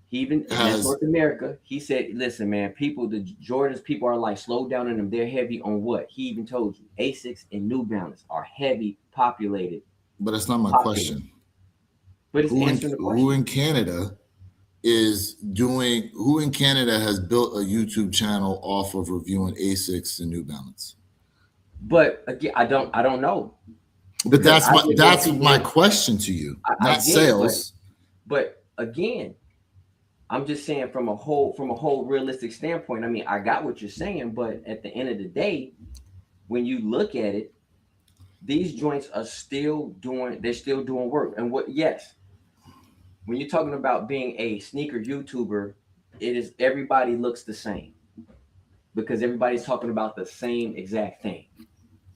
[SPEAKER 2] He even that's North America. He said, "Listen, man, the Jordans people are like slow down in them. They're heavy on what?" He even told you, Asics and New Balance are heavy populated.
[SPEAKER 1] But that's not my question.
[SPEAKER 2] But it's
[SPEAKER 1] Who
[SPEAKER 2] answering the question.
[SPEAKER 1] who in Canada is doing? Who in Canada has built a YouTube channel off of reviewing Asics and New Balance?
[SPEAKER 2] But again, I don't know.
[SPEAKER 1] But
[SPEAKER 2] Because
[SPEAKER 1] that's
[SPEAKER 2] I
[SPEAKER 1] my
[SPEAKER 2] get more
[SPEAKER 1] that's
[SPEAKER 2] people
[SPEAKER 1] my
[SPEAKER 2] in-
[SPEAKER 1] question to you,
[SPEAKER 2] I
[SPEAKER 1] not
[SPEAKER 2] get it,
[SPEAKER 1] sales.
[SPEAKER 2] but again, I'm just saying from a whole realistic standpoint. I mean, I got what you're saying, but at the end of the day, when you look at it, these joints are still doing work. And what yes, when you're talking about being a sneaker YouTuber, it is everybody looks the same because everybody's talking about the same exact thing.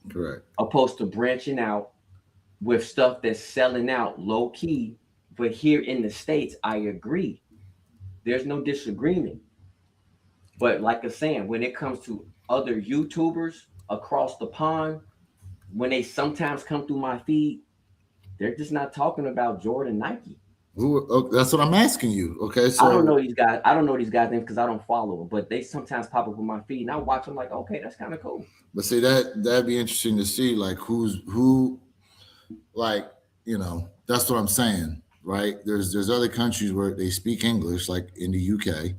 [SPEAKER 1] Correct.
[SPEAKER 2] Opposed to branching out with stuff that's selling out low key. But here in the States, I agree. There's no disagreement. But like I'm saying, when it comes to other YouTubers across the pond, when they sometimes come through my feed, they're just not talking about Jordan Nike.
[SPEAKER 1] That's what I'm asking you. Okay, so
[SPEAKER 2] I don't know these guys. I don't know these guys' names because I don't follow them. But they sometimes pop up on my feed, and I watch them like, okay, that's kind of cool.
[SPEAKER 1] But see that'd be interesting to see, like who, like that's what I'm saying, right? There's other countries where they speak English, like in the UK,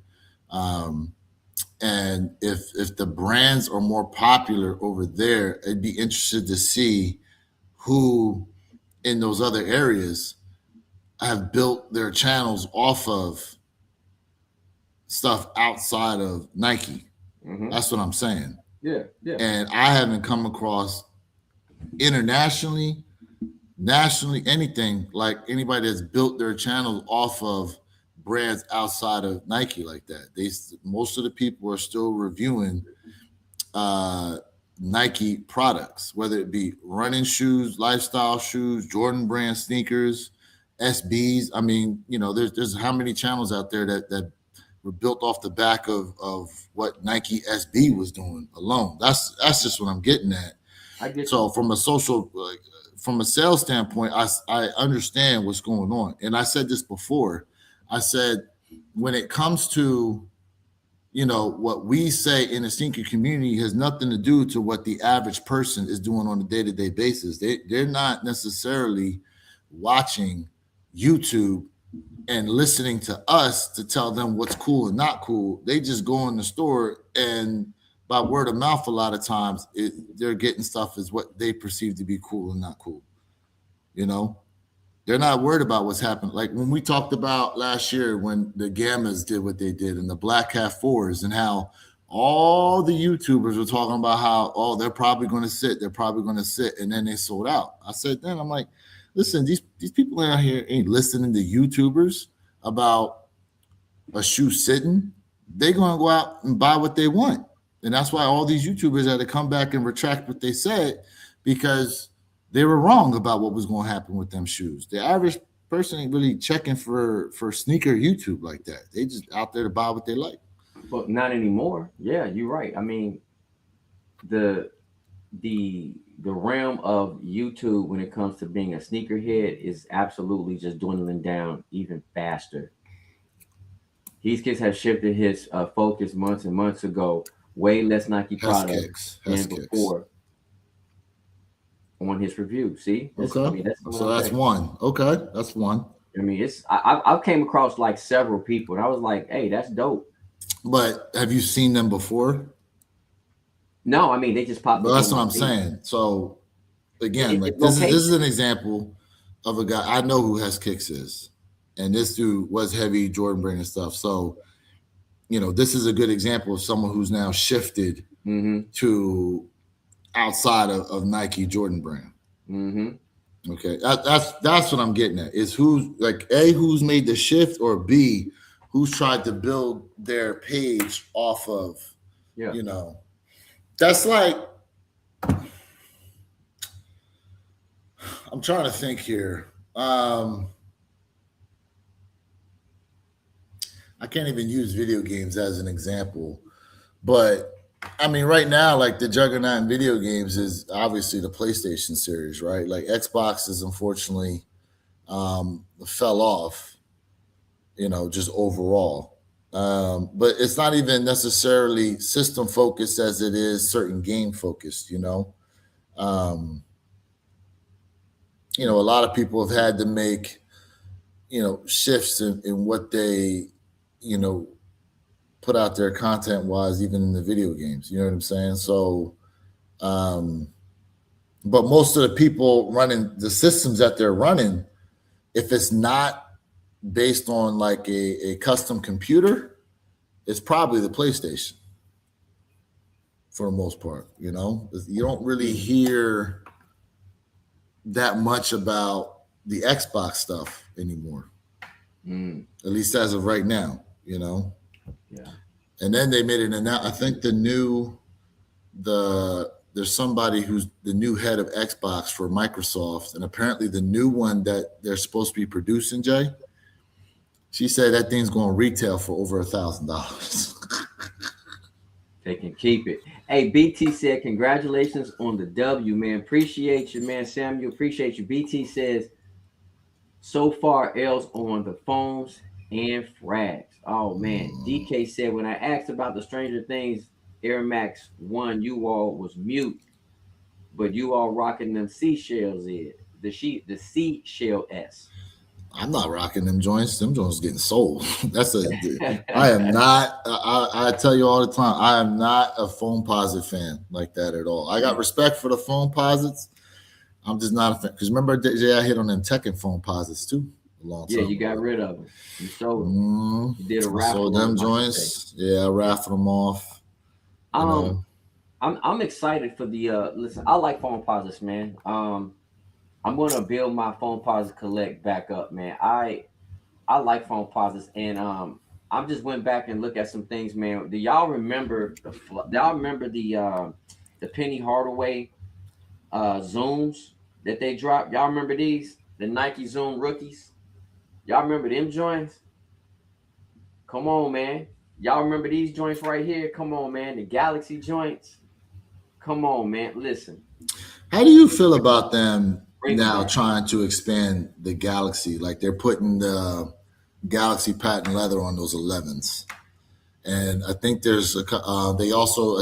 [SPEAKER 1] and if the brands are more popular over there, I'd be interested to see who in those other areas have built their channels off of stuff outside of Nike.
[SPEAKER 2] Mm-hmm.
[SPEAKER 1] That's what I'm saying.
[SPEAKER 2] Yeah.
[SPEAKER 1] And I haven't come across internationally, nationally, anything like anybody that's built their channels off of brands outside of Nike like that. Most of the people are still reviewing Nike products, whether it be running shoes, lifestyle shoes, Jordan brand sneakers, SBs. I mean, there's how many channels out there that were built off the back of what Nike SB was doing alone. That's just what I'm getting at.
[SPEAKER 2] I get
[SPEAKER 1] so from a from a sales standpoint, I understand what's going on. And I said this before. I said when it comes to what we say in the sneaker community has nothing to do to what the average person is doing on a day-to-day basis. They're not necessarily watching YouTube and listening to us to tell them what's cool and not cool. They just go in the store and by word of mouth, a lot of times they're getting stuff as what they perceive to be cool and not cool. They're not worried about what's happened. Like when we talked about last year when the Gammas did what they did and the Black Cat 4s and how all the YouTubers were talking about how, they're probably going to sit. They're probably going to sit. And then they sold out. I said, then I'm like, listen, these people out here ain't listening to YouTubers about a shoe sitting. They're going to go out and buy what they want. And that's why all these YouTubers had to come back and retract what they said because they were wrong about what was going to happen with them shoes. The average person ain't really checking for sneaker YouTube like that. They just out there to buy what they like.
[SPEAKER 2] But not anymore. Yeah, you're right. I mean, the realm of YouTube when it comes to being a sneakerhead is absolutely just dwindling down even faster. These kids have shifted his focus months and months ago. Way less Nike products than before on his review. See?
[SPEAKER 1] Okay. I mean, that's one. Okay. That's one.
[SPEAKER 2] I mean, I came across like several people and I was like, hey, that's dope.
[SPEAKER 1] But have you seen them before?
[SPEAKER 2] No, I mean, they just popped up.
[SPEAKER 1] That's what I'm saying. So again, this is an example of a guy I know who has Kicks is. And this dude was heavy Jordan brand and stuff. So this is a good example of someone who's now shifted to outside of Nike Jordan brand.
[SPEAKER 2] Mm-hmm.
[SPEAKER 1] Okay, that's what I'm getting at. Is who's like who's made the shift, or B, who's tried to build their page off of. That's like I'm trying to think here. I can't even use video games as an example, but I mean, right now, like the juggernaut in video games is obviously the PlayStation series, right? Like Xbox is unfortunately fell off, just overall. But it's not even necessarily system focused as it is certain game focused, a lot of people have had to make shifts in what they, you know, put out there content wise, even in the video games. You know what I'm saying? So, um, but most of the people running the systems that they're running, if it's not based on like a custom computer, it's probably the PlayStation for the most part. You don't really hear that much about the Xbox stuff anymore. At least as of right now,
[SPEAKER 2] Yeah.
[SPEAKER 1] And then they made it, and now I think there's somebody who's the new head of Xbox for Microsoft, and apparently the new one that they're supposed to be producing, Jay. She said that thing's going retail for over $1,000.
[SPEAKER 2] They can keep it. Hey, BT said, congratulations on the W, man. Appreciate you, man. Samuel, appreciate you. BT says, so far, L's on the phones and frags. Oh, man. DK said, when I asked about the Stranger Things Air Max 1, you all was mute, but you all rocking them seashells in. The seashell S.
[SPEAKER 1] I'm not rocking them joints. Them joints getting sold. I am not. I tell you all the time, I am not a Foamposite fan like that at all. I got respect for the Foamposites. I'm just not a fan. Because remember, Jay, I hit on them Tekken Foamposites too a long time.
[SPEAKER 2] Yeah, you got rid of them. You sold them. You did a raffle.
[SPEAKER 1] Sold them joints. Yeah, I raffled them off.
[SPEAKER 2] I'm excited for the listen, I like Foamposites, man. I'm gonna build my Foamposite collect back up, man. I like Foamposites, and I just went back and looked at some things, man. Do y'all remember the Penny Hardaway Zooms that they dropped? Y'all remember these? The Nike Zoom rookies? Y'all remember them joints? Come on, man. Y'all remember these joints right here? Come on, man. The Galaxy joints. Come on, man. Listen.
[SPEAKER 1] How do you feel about them now trying to expand the Galaxy? Like they're putting the Galaxy patent leather on those 11s. And I think there's I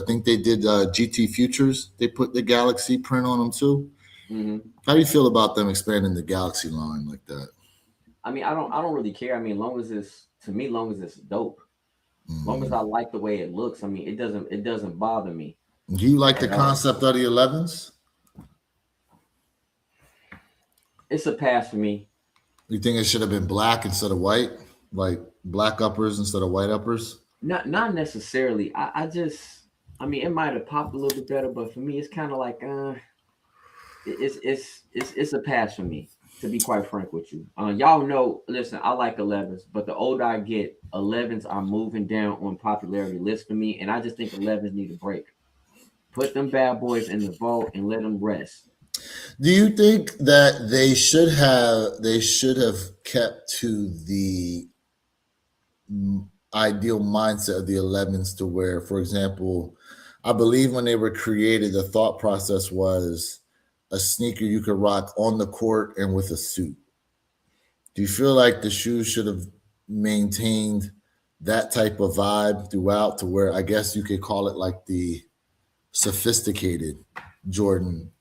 [SPEAKER 1] think they did GT Futures. They put the Galaxy print on them too.
[SPEAKER 2] Mm-hmm.
[SPEAKER 1] How do you feel about them expanding the Galaxy line like that?
[SPEAKER 2] I mean, I don't really care. I mean, long as it's dope. Long as I like the way it looks. I mean, it doesn't bother me.
[SPEAKER 1] Do you like the concept of the 11s?
[SPEAKER 2] It's a pass for me.
[SPEAKER 1] You think it should have been black instead of white? Like black uppers instead of white uppers?
[SPEAKER 2] Not necessarily. I mean, it might have popped a little bit better, but for me, it's kind of like it's a pass for me, to be quite frank with you. Y'all know, listen, I like 11s, but the older I get, 11s are moving down on popularity lists for me, and I just think 11s need a break. Put them bad boys in the vault and let them rest.
[SPEAKER 1] Do you think that they should have kept to the ideal mindset of the 11s to where, for example, I believe when they were created, the thought process was a sneaker you could rock on the court and with a suit. Do you feel like the shoes should have maintained that type of vibe throughout, to where I guess you could call it like the sophisticated Jordan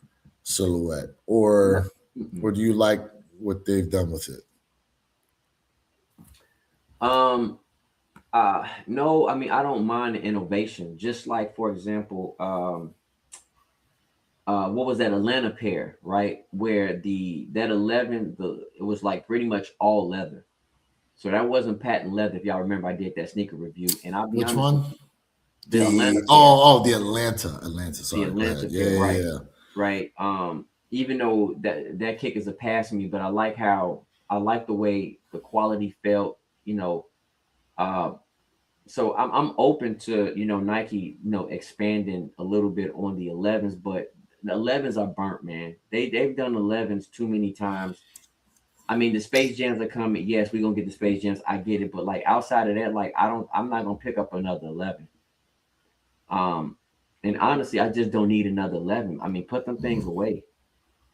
[SPEAKER 1] silhouette, or do you like what they've done with it?
[SPEAKER 2] No, I mean, I don't mind the innovation. Just like, for example, what was that Atlanta pair, right? Where that 11, it was like pretty much all leather. So that wasn't patent leather. If y'all remember, I did that sneaker review, and I'll be
[SPEAKER 1] Which
[SPEAKER 2] honest,
[SPEAKER 1] one?
[SPEAKER 2] The Atlanta.
[SPEAKER 1] The Atlanta. Sorry,
[SPEAKER 2] the Atlanta pair, right. Even though that kick is a pass to me, but I like the way the quality felt, so I'm open to, Nike, expanding a little bit on the 11s, but the 11s are burnt, man. They've done 11s too many times. I mean, the Space Jams are coming. Yes, we're gonna get the Space Jams. I get it, but like outside of that, like I'm not gonna pick up another 11. And honestly, I just don't need another 11. I mean, put them things away.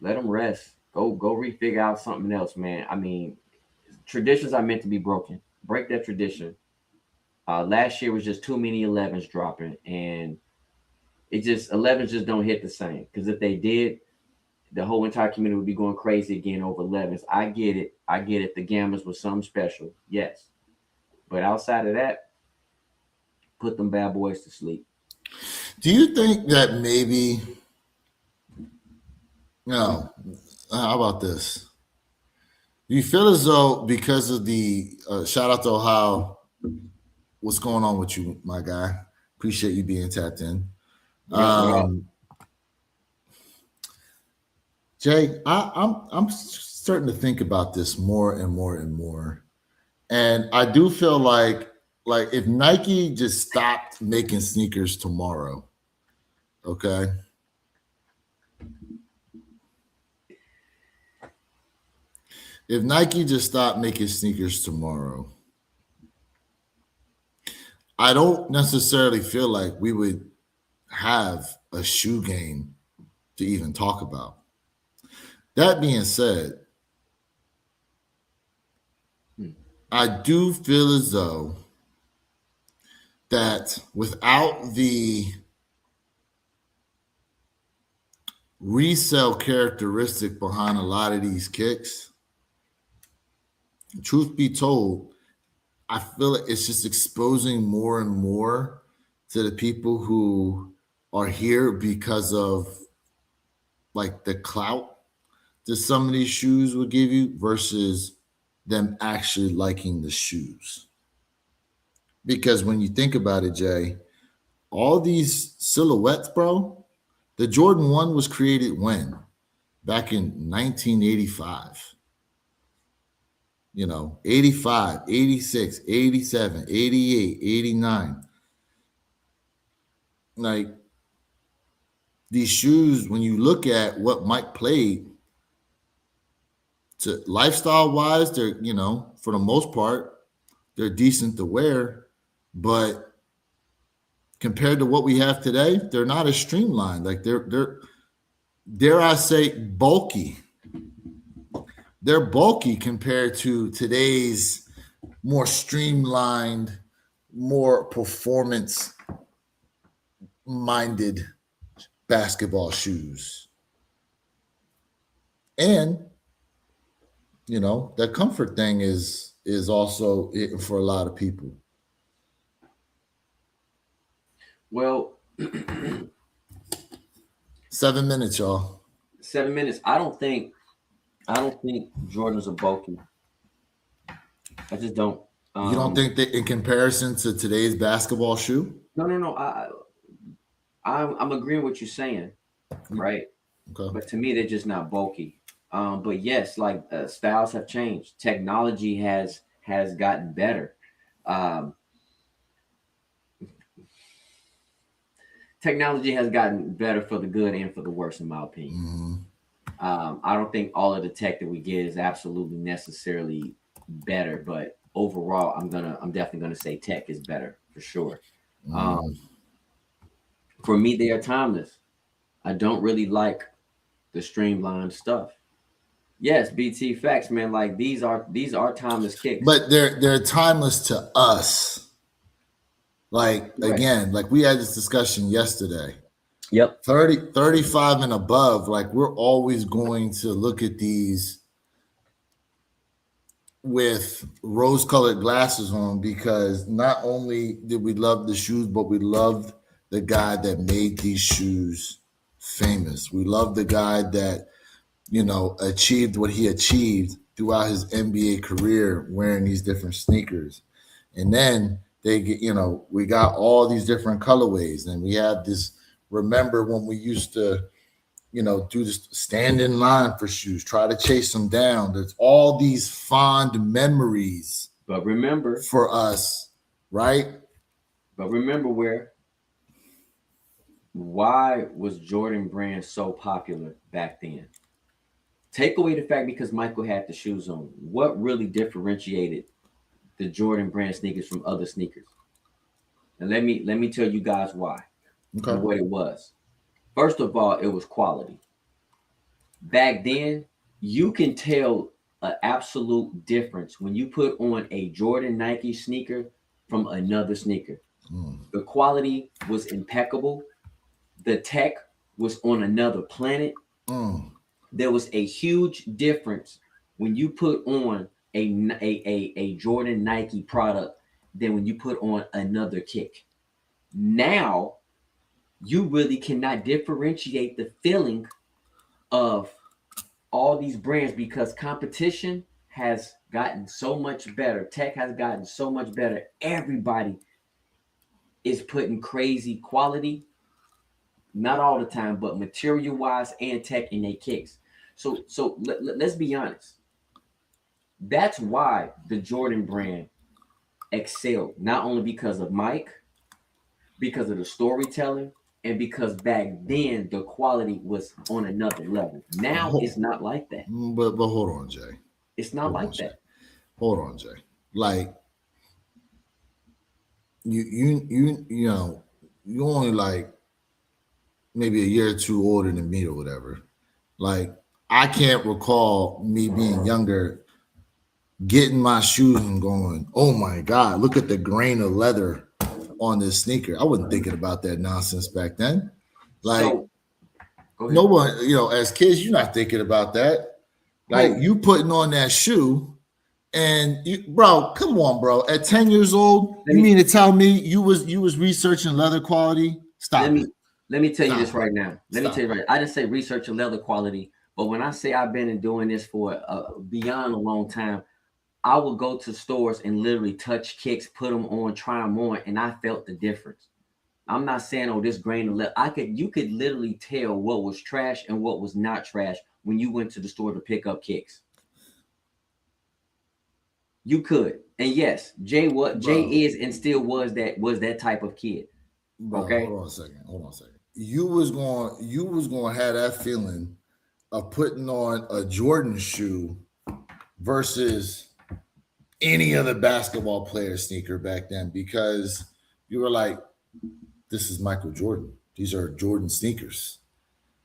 [SPEAKER 2] Let them rest. Go refigure out something else, man. I mean, traditions are meant to be broken. Break that tradition. Last year was just too many 11s dropping, and 11s just don't hit the same. Because if they did, the whole entire community would be going crazy again over 11s. I get it. I get it. The Gammas was something special. Yes. But outside of that, put them bad boys to sleep.
[SPEAKER 1] Do you think that maybe, no, how about this? Do you feel as though because of the shout out to Ohio, what's going on with you, my guy? Appreciate you being tapped in. Jay, I'm starting to think about this more and more and more, and I do feel like if Nike just stopped making sneakers tomorrow, okay. If Nike just stopped making sneakers tomorrow, I don't necessarily feel like we would have a shoe game to even talk about. That being said, I do feel as though that without the resale characteristic behind a lot of these kicks, truth be told, I feel like it's just exposing more and more to the people who are here because of like the clout that some of these shoes will give you versus them actually liking the shoes. Because when you think about it, Jay, all these silhouettes, bro, the Jordan 1 was created when? Back in 1985. 85, 86, 87, 88, 89. Like these shoes, when you look at what Mike played, to lifestyle wise, they're, for the most part, they're decent to wear, but compared to what we have today, they're not as streamlined. Like they're dare I say bulky. They're bulky compared to today's more streamlined, more performance minded basketball shoes. And the comfort thing is also it for a lot of people.
[SPEAKER 2] Well,
[SPEAKER 1] 7 minutes, y'all.
[SPEAKER 2] 7 minutes. I don't think Jordans are bulky. I just don't.
[SPEAKER 1] You don't think that in comparison to today's basketball shoe?
[SPEAKER 2] No. I'm agreeing with you saying, right?
[SPEAKER 1] Okay.
[SPEAKER 2] But to me, they're just not bulky. But yes, like styles have changed. Technology has gotten better. Technology has gotten better for the good and for the worse, in my opinion. Mm-hmm. I don't think all of the tech that we get is absolutely necessarily better, but overall, I'm definitely gonna say tech is better for sure. Mm-hmm. For me, they are timeless. I don't really like the streamlined stuff. Yes, BT facts, man. Like these are timeless kicks.
[SPEAKER 1] But they're timeless to us. Like, right. Again, like we had this discussion yesterday.
[SPEAKER 2] Yep.
[SPEAKER 1] 35 and above, like we're always going to look at these with rose-colored glasses on because not only did we love the shoes, but we loved the guy that made these shoes famous. We loved the guy that, achieved what he achieved throughout his NBA career wearing these different sneakers. And then they get, we got all these different colorways, and we have this. Remember when we used to, do this, stand in line for shoes, try to chase them down. There's all these fond memories.
[SPEAKER 2] But remember,
[SPEAKER 1] for us, right?
[SPEAKER 2] But remember why was Jordan Brand so popular back then? Take away the fact because Michael had the shoes on. What really differentiated the Jordan Brand sneakers from other sneakers? And let me tell you guys why. Okay. And what it was. First of all, it was quality. Back then, you can tell an absolute difference when you put on a Jordan Nike sneaker from another sneaker. The quality was impeccable. The tech was on another planet. there was a huge difference when you put on a Jordan Nike product than when you put on another kick. Now you really cannot differentiate the feeling of all these brands because competition has gotten so much better. Tech has gotten so much better. Everybody is putting crazy quality, not all the time, but material wise and tech in their kicks. So let's be honest. That's why the Jordan brand excelled, not only because of Mike, because of the storytelling, and because back then the quality was on another level. Now it's not like that.
[SPEAKER 1] But hold on, Jay.
[SPEAKER 2] It's not like that.
[SPEAKER 1] Hold on, Jay. Like you know, you only like maybe a year or two older than me or whatever. Like I can't recall me being younger, getting my shoes and going, "Oh my God, look at the grain of leather on this sneaker." I wasn't thinking about that nonsense back then. Like no one, you know, as kids, you're not thinking about that. Like you putting on that shoe, and you, bro, come on, bro. At 10 years old, you mean to tell me you was researching leather quality? Stop it.
[SPEAKER 2] Let me tell you this right now. Let me tell you right. I didn't say researching leather quality, but when I say I've been doing this for beyond a long time, I would go to stores and literally touch kicks, put them on, try them on, and I felt the difference. I'm not saying, oh, this grain of leather. You could literally tell what was trash and what was not trash when you went to the store to pick up kicks. You could, and yes, Jay is and still was that type of kid.
[SPEAKER 1] Bro, okay, hold on a second. You was going to have that feeling of putting on a Jordan shoe versus any other basketball player sneaker back then because you were like, this is Michael Jordan. These are Jordan sneakers.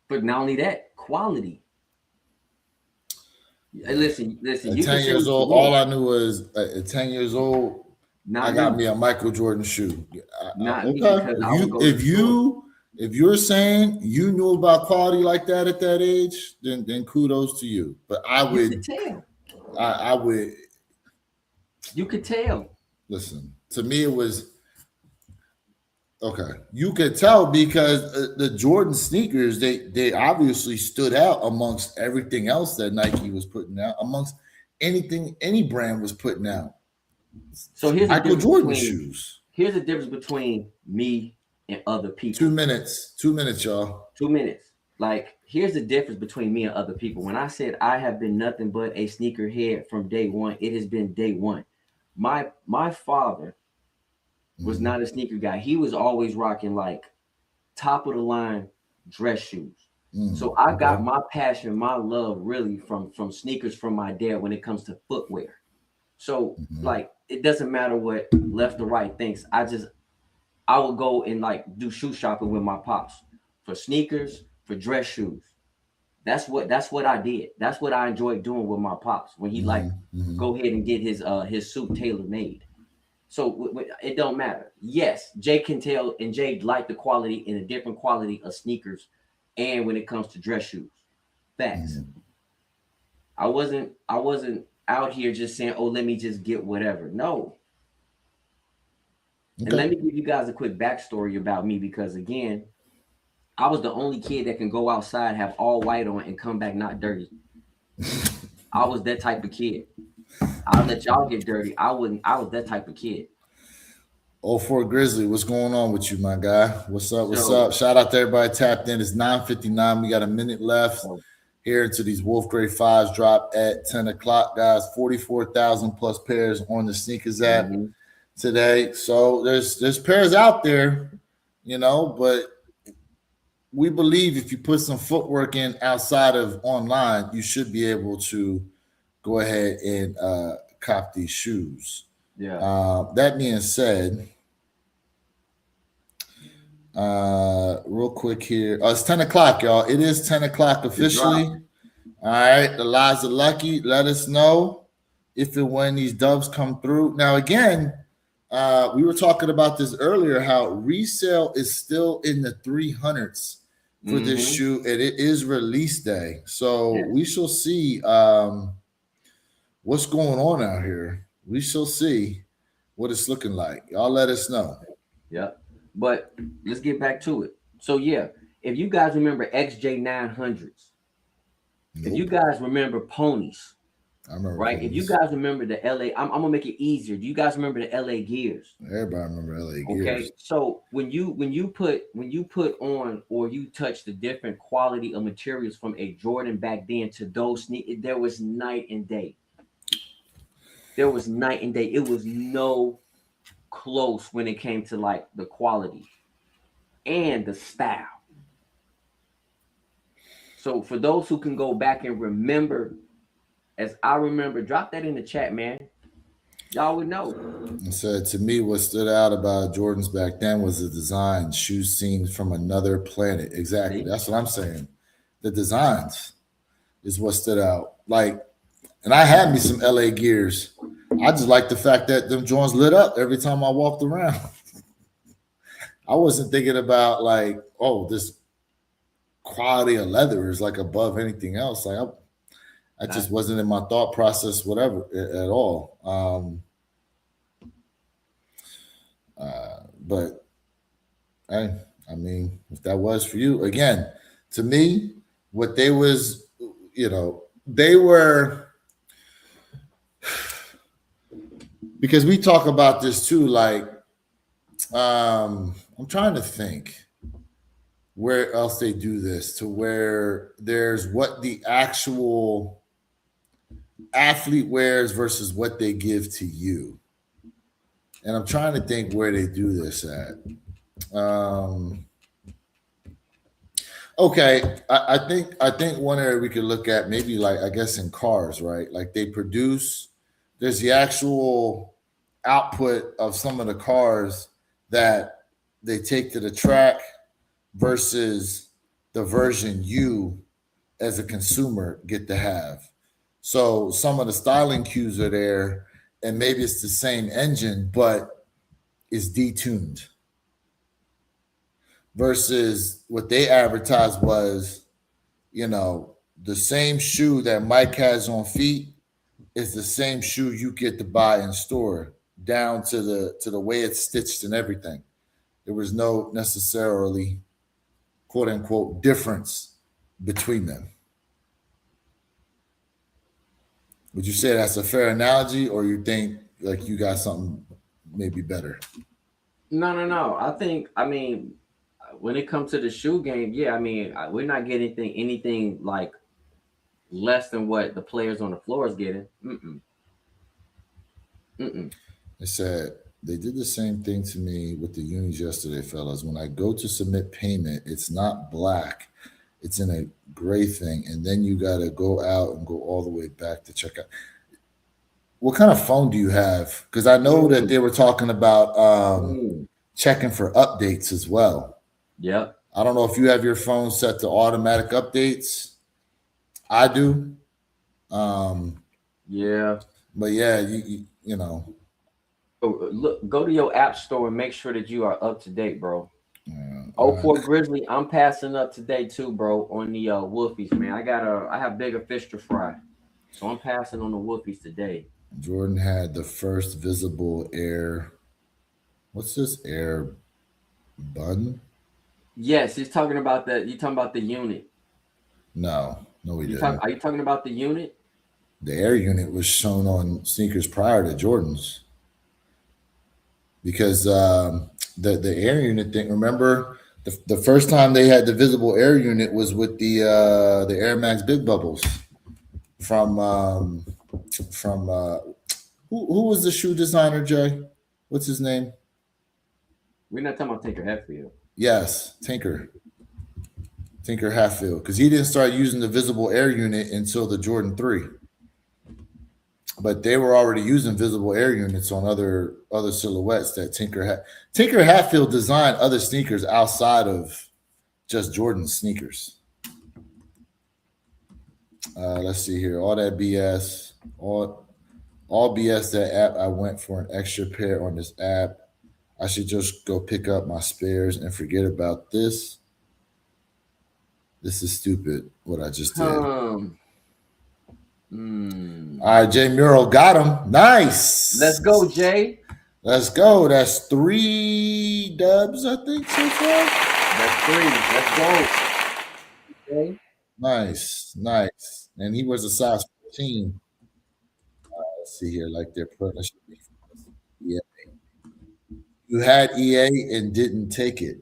[SPEAKER 2] But not only that, quality. Listen.
[SPEAKER 1] At 10 years old, all I knew was at 10 years old, I got me a Michael Jordan shoe. If you're saying you knew about quality like that at that age, then kudos to you. But I would tell. I would.
[SPEAKER 2] You could tell.
[SPEAKER 1] Listen, to me it was okay. You could tell because the Jordan sneakers they obviously stood out amongst everything else that Nike was putting out, amongst anything any brand was putting out.
[SPEAKER 2] So here's
[SPEAKER 1] Michael Jordan shoes.
[SPEAKER 2] Here's the difference between me and other people.
[SPEAKER 1] 2 minutes. 2 minutes, y'all.
[SPEAKER 2] 2 minutes. Like, here's the difference between me and other people. When I said I have been nothing but a sneakerhead from day one, it has been day one. My father was not a sneaker guy. He was always rocking like top of the line dress shoes. So I got my passion, my love really from sneakers from my dad when it comes to footwear. So like it doesn't matter what left or right thinks. I would go and like do shoe shopping with my pops for sneakers, for dress shoes. That's what I did. That's what I enjoyed doing with my pops when he go ahead and get his suit tailor made. So it don't matter. Yes, Jay can tell, and Jay liked the quality in a different quality of sneakers, and when it comes to dress shoes, facts. I wasn't out here just saying, "Oh, let me just get whatever." No. Okay. And let me give you guys a quick backstory about me because again, I was the only kid that can go outside, have all white on, and come back not dirty. I was that type of kid. I'll let y'all get dirty. I wouldn't. I was that type of kid.
[SPEAKER 1] 04 Grizzly, what's going on with you, my guy? What's up? What's up? Shout out to everybody tapped in. It's 9:59. We got a minute left here until these Wolf Grade 5s drop at 10 o'clock, guys. 44,000 plus pairs on the sneakers app today. So there's pairs out there, you know, but we believe if you put some footwork in outside of online, you should be able to go ahead and cop these shoes. Yeah. That being said, real quick here. It's 10 o'clock, y'all. It is 10 o'clock officially. All right. The lies are lucky. Let us know if and when these dubs come through. Now, again, we were talking about this earlier, how resale is still in the 300s for this
[SPEAKER 2] Mm-hmm.
[SPEAKER 1] shoe, and it is release day. So
[SPEAKER 2] Yeah.
[SPEAKER 1] we shall see what's going on out here. We shall see what it's looking like. Y'all let us know.
[SPEAKER 2] Yeah. But let's get back to it. So yeah, if you guys remember XJ900s, if you
[SPEAKER 1] Nope.
[SPEAKER 2] guys remember ponies,
[SPEAKER 1] I remember
[SPEAKER 2] right? If you
[SPEAKER 1] ponies.
[SPEAKER 2] guys remember the LA, I'm gonna make it easier. Do you guys remember the LA Gears?
[SPEAKER 1] Everybody remember LA
[SPEAKER 2] Okay,
[SPEAKER 1] Gears.
[SPEAKER 2] so when you put on or you touch the different quality of materials from a Jordan back then to those there was night and day. There was night and day. It was no close when it came to like the quality and the style. So for those who can go back and remember, as I remember, drop that in the chat, man. Y'all would know.
[SPEAKER 1] And said to me, what stood out about Jordans back then was the design. Shoes seemed from another planet. Exactly.
[SPEAKER 2] See?
[SPEAKER 1] That's what I'm saying. The designs is what stood out. Like, and I had me some LA Gears. I just like the fact that them joints lit up every time I walked around. I wasn't thinking about like, oh, this quality of leather is like above anything else. Like I just wasn't in my thought process, whatever, at all. But hey, I mean, if that was for you, again, to me, what they was, they were, because we talk about this too. Like, I'm trying to think where else they do this, to where there's what the actual athlete wears versus what they give to you. And I'm trying to think where they do this at. Okay, I think one area we could look at, maybe, like, I guess in cars, right? Like they produce, there's the actual output of some of the cars that they take to the track versus the version you as a consumer get to have. So some of the styling cues are there, and maybe it's the same engine, but it's detuned. Versus what they advertised was, the same shoe that Mike has on feet is the same shoe you get to buy in store, down to the way it's stitched and everything. There was no necessarily quote unquote difference between them. Would you say that's a fair analogy, or you think like you got something maybe better?
[SPEAKER 2] No. I mean, when it comes to the shoe game, yeah, I mean, we're not getting anything like less than what the players on the floor is getting. Mm-mm. Mm-mm.
[SPEAKER 1] They said they did the same thing to me with the unis yesterday, fellas. When I go to submit payment, it's not black. It's in a gray thing, and then you got to go out and go all the way back to check out. What kind of phone do you have? Because I know that they were talking about checking for updates as well.
[SPEAKER 2] Yep.
[SPEAKER 1] I don't know if you have your phone set to automatic updates. I do.
[SPEAKER 2] Yeah.
[SPEAKER 1] But yeah, you know.
[SPEAKER 2] Look, go to your app store and make sure that you are up to date, bro. 04 Grizzly, I'm passing up today too, bro, on the Wolfies, man. I have bigger fish to fry. So I'm passing on the Wolfies today.
[SPEAKER 1] Jordan had the first visible air. What's this air button?
[SPEAKER 2] Yes, he's talking about that. You talking about the unit?
[SPEAKER 1] No, we didn't.
[SPEAKER 2] Are you talking about the unit?
[SPEAKER 1] The air unit was shown on sneakers prior to Jordan's, because the air unit thing. Remember, the first time they had the visible air unit was with the Air Max Big Bubbles from who was the shoe designer, Jay? What's his name?
[SPEAKER 2] We're not talking about Tinker Hatfield.
[SPEAKER 1] Yes, Tinker Hatfield, because he didn't start using the visible air unit until the Jordan 3. But they were already using visible air units on other silhouettes that Tinker Hatfield designed other sneakers outside of just Jordan sneakers. Let's see here. All that BS, all BS. That app, I went for an extra pair on this app. I should just go pick up my spares and forget about this. This is stupid. What I just did. All
[SPEAKER 2] Mm.
[SPEAKER 1] right, Jay Muro got him. Nice.
[SPEAKER 2] Let's go, Jay.
[SPEAKER 1] Let's go. That's 3 dubs, I think, so far.
[SPEAKER 2] That's 3. Let's go. Okay.
[SPEAKER 1] Nice. And he was a size 14. Let's see here, like their partnership. Yeah. You had EA and didn't take it.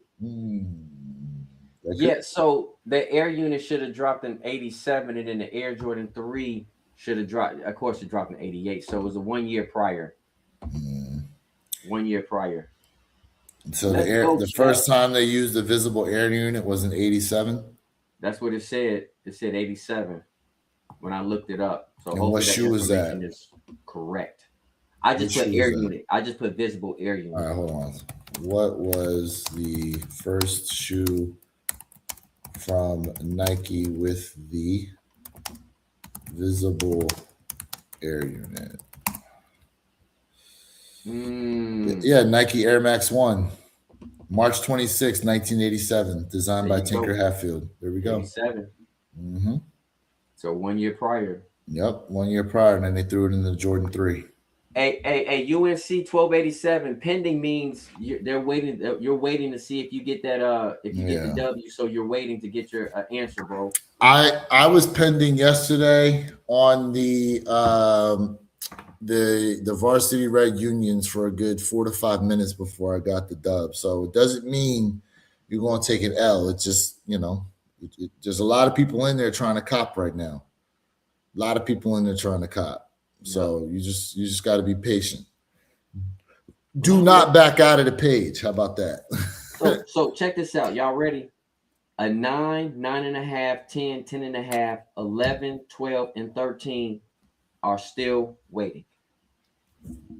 [SPEAKER 2] Yeah, so the Air unit should have dropped in 87, and then the Air Jordan 3 should have dropped. Of course, it dropped in 88. So it was a 1 year prior. 1 year prior.
[SPEAKER 1] So the first time they used the visible air unit was in 87?
[SPEAKER 2] That's what it said. It said 87 when I looked it up. So
[SPEAKER 1] and what shoe was that?
[SPEAKER 2] Is correct. I just put air unit. I just put visible air unit.
[SPEAKER 1] All right, hold on. What was the first shoe from Nike with the visible air unit? Yeah, Nike Air Max 1. March 26, 1987. Designed by Tinker Hatfield. There we go.
[SPEAKER 2] 87. So 1 year prior.
[SPEAKER 1] Yep, 1 year prior. And then they threw it in the Jordan 3.
[SPEAKER 2] Hey, UNC 1287 pending means you're waiting to see if you get that if you get the W, so you're waiting to get your answer, bro.
[SPEAKER 1] I was pending yesterday on the Varsity Red Unions for a good 4 to 5 minutes before I got the dub. So it doesn't mean you're going to take an L. It's just, there's a lot of people in there trying to cop right now. A lot of people in there trying to cop. So you just got to be patient. Do not back out of the page. How about that?
[SPEAKER 2] so check this out. Y'all ready? A 9, 9.5, 10, 10.5, 11, 12, and 13 are still waiting.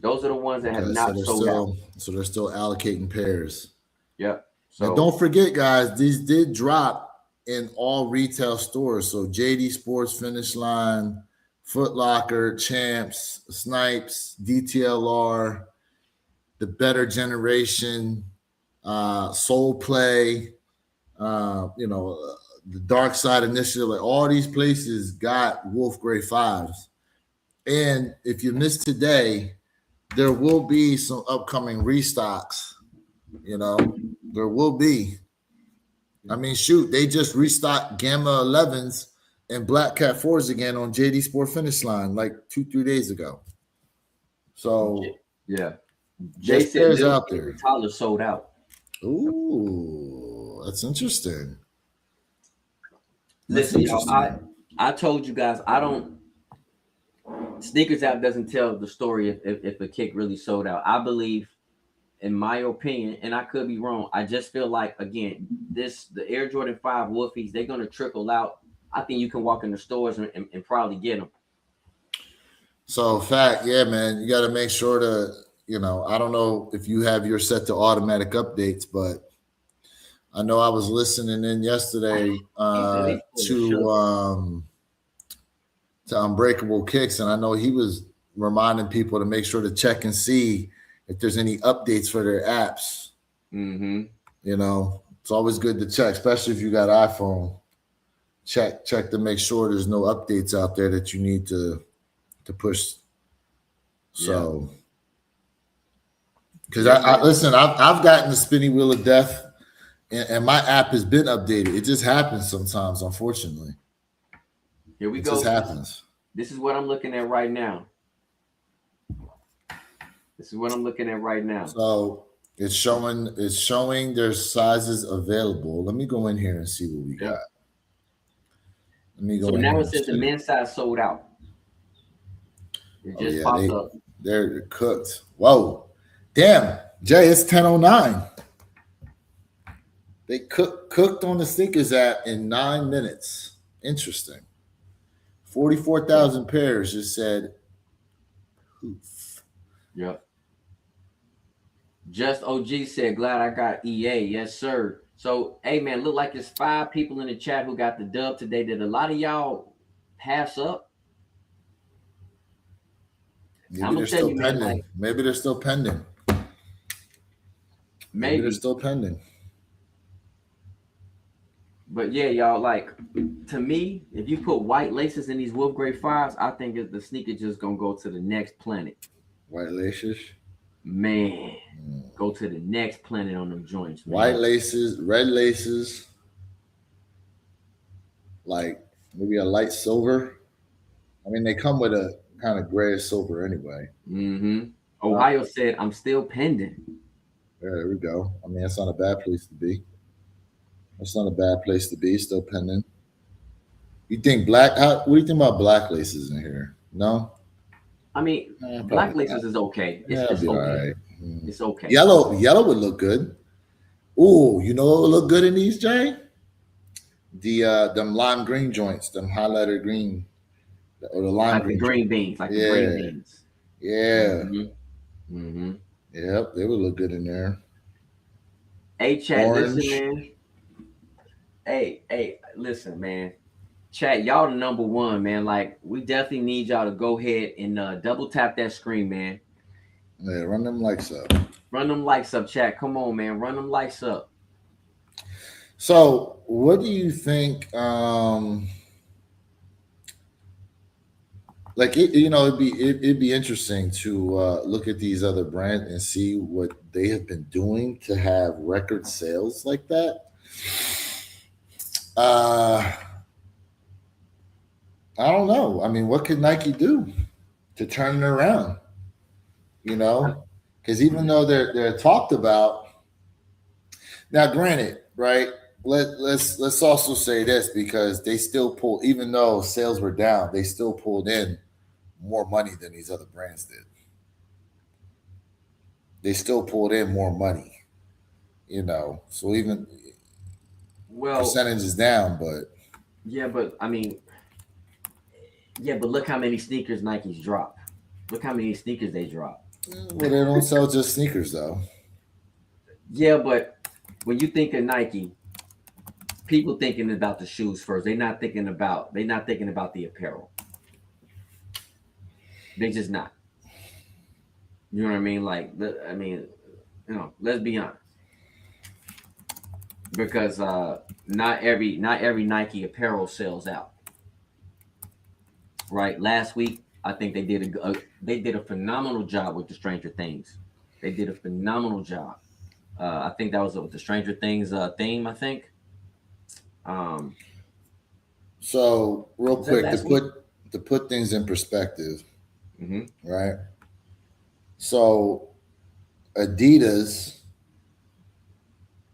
[SPEAKER 2] Those are the ones that have not sold out.
[SPEAKER 1] So they're still allocating pairs.
[SPEAKER 2] Yep.
[SPEAKER 1] So now don't forget, guys, these did drop in all retail stores. So JD Sports, Finish Line, Foot Locker, Champs, Snipes, DTLR, the Better Generation, Soul Play, the Dark Side Initiative. Like all these places got Wolf Gray 5s. And if you missed today, there will be some upcoming restocks. There will be. I mean, shoot, they just restocked Gamma 11s and Black Cat 4s again on JD Sport Finish Line like 2-3 days ago. So
[SPEAKER 2] yeah,
[SPEAKER 1] there's pairs out there.
[SPEAKER 2] Tyler sold out.
[SPEAKER 1] Ooh, that's interesting.
[SPEAKER 2] Listen, y'all, I told you guys Sneakers app doesn't tell the story if a kick really sold out. I believe, in my opinion, and I could be wrong, I just feel like, again, the Air Jordan 5 Wolfies, they're going to trickle out. I think you can walk in the stores and probably get them. So,
[SPEAKER 1] fact, yeah, man, you got to make sure to, I don't know if you have your set to automatic updates, but I know I was listening in yesterday to Unbreakable Kicks, and I know he was reminding people to make sure to check and see if there's any updates for their apps. It's always good to check, especially if you got iPhone. Check to make sure there's no updates out there that you need to push. So, because I listen, I've gotten the spinning wheel of death, and my app has been updated. It just happens sometimes, unfortunately.
[SPEAKER 2] Here we go.
[SPEAKER 1] It just happens.
[SPEAKER 2] This is what I'm looking at right now.
[SPEAKER 1] So it's showing there's sizes available. Let me go in here and see what we got. Let me go.
[SPEAKER 2] So now it says the men's size sold out. It just popped up.
[SPEAKER 1] They're cooked. Whoa. Damn, Jay, it's 10:09. They cooked on the Sneakers app in 9 minutes. Interesting. 44,000 pairs just said poof.
[SPEAKER 2] Yep. Just OG said, glad I got EA. Yes, sir. So, hey, man, look like there's 5 people in the chat who got the dub today. Did a lot of y'all pass up?
[SPEAKER 1] Maybe they're still pending. Maybe they're still pending.
[SPEAKER 2] Maybe
[SPEAKER 1] they're still pending.
[SPEAKER 2] But yeah, y'all, like, to me, if you put white laces in these Wolf Grade 5s, I think the sneaker just gonna go to the next planet.
[SPEAKER 1] White laces.
[SPEAKER 2] Man,
[SPEAKER 1] Mm.
[SPEAKER 2] go to the next planet on them joints,
[SPEAKER 1] White
[SPEAKER 2] man.
[SPEAKER 1] laces, red laces, like maybe a light silver. I mean, they come with a kind of grayish silver anyway.
[SPEAKER 2] Mm-hmm.
[SPEAKER 1] Uh,
[SPEAKER 2] Ohio said, I'm still pending.
[SPEAKER 1] there we go. I mean, that's not a bad place to be. That's not a bad place to be. Still pending. You think black? What do you think about black laces in here? No,
[SPEAKER 2] I mean,
[SPEAKER 1] Probably
[SPEAKER 2] black
[SPEAKER 1] not.
[SPEAKER 2] laces is okay. It's
[SPEAKER 1] Yeah, it'll
[SPEAKER 2] it's
[SPEAKER 1] be all
[SPEAKER 2] okay.
[SPEAKER 1] right. Mm.
[SPEAKER 2] It's okay.
[SPEAKER 1] Yellow would look good. Ooh, you know what would look good in these, Jay? Them lime green joints, them highlighter green or the lime
[SPEAKER 2] Like the
[SPEAKER 1] green
[SPEAKER 2] green
[SPEAKER 1] joint.
[SPEAKER 2] beans, like the green
[SPEAKER 1] Yeah,
[SPEAKER 2] beans.
[SPEAKER 1] yeah,
[SPEAKER 2] Mm-hmm. Mm-hmm.
[SPEAKER 1] yep. They would look good in there.
[SPEAKER 2] Hey, chat, listen,
[SPEAKER 1] Orange.
[SPEAKER 2] man. Hey, listen, man. Chat, y'all the number one, man. Like, we definitely need y'all to go ahead and double tap that screen, man.
[SPEAKER 1] Yeah, run them lights up.
[SPEAKER 2] Run them likes up, chat. Come on, man. Run them likes up.
[SPEAKER 1] So, what do you think? Like it'd be interesting to look at these other brands and see what they have been doing to have record sales like that. Uh, I don't know. I mean, what could Nike do to turn it around? You know, because even though they're talked about now, granted, right? Let's also say this because they still pull, even though sales were down, they still pulled in more money than these other brands did. They still pulled in more money, So even
[SPEAKER 2] Well,
[SPEAKER 1] percentage is down, but
[SPEAKER 2] yeah, but I mean, yeah, but look how many sneakers Nike's dropped. Look how many sneakers they dropped.
[SPEAKER 1] they don't sell just sneakers though.
[SPEAKER 2] Yeah, but when you think of Nike, people thinking about the shoes first. They're not thinking about the apparel. They just not. You know what I mean? Like, let's be honest. Because not every Nike apparel sells out. Right? Last week, I think they did a phenomenal job with the Stranger Things. They did a phenomenal job. I think that was with the Stranger Things theme. I think. Um,
[SPEAKER 1] So real
[SPEAKER 2] was that
[SPEAKER 1] quick
[SPEAKER 2] last week?
[SPEAKER 1] to put things in perspective,
[SPEAKER 2] Mm-hmm.
[SPEAKER 1] right? So Adidas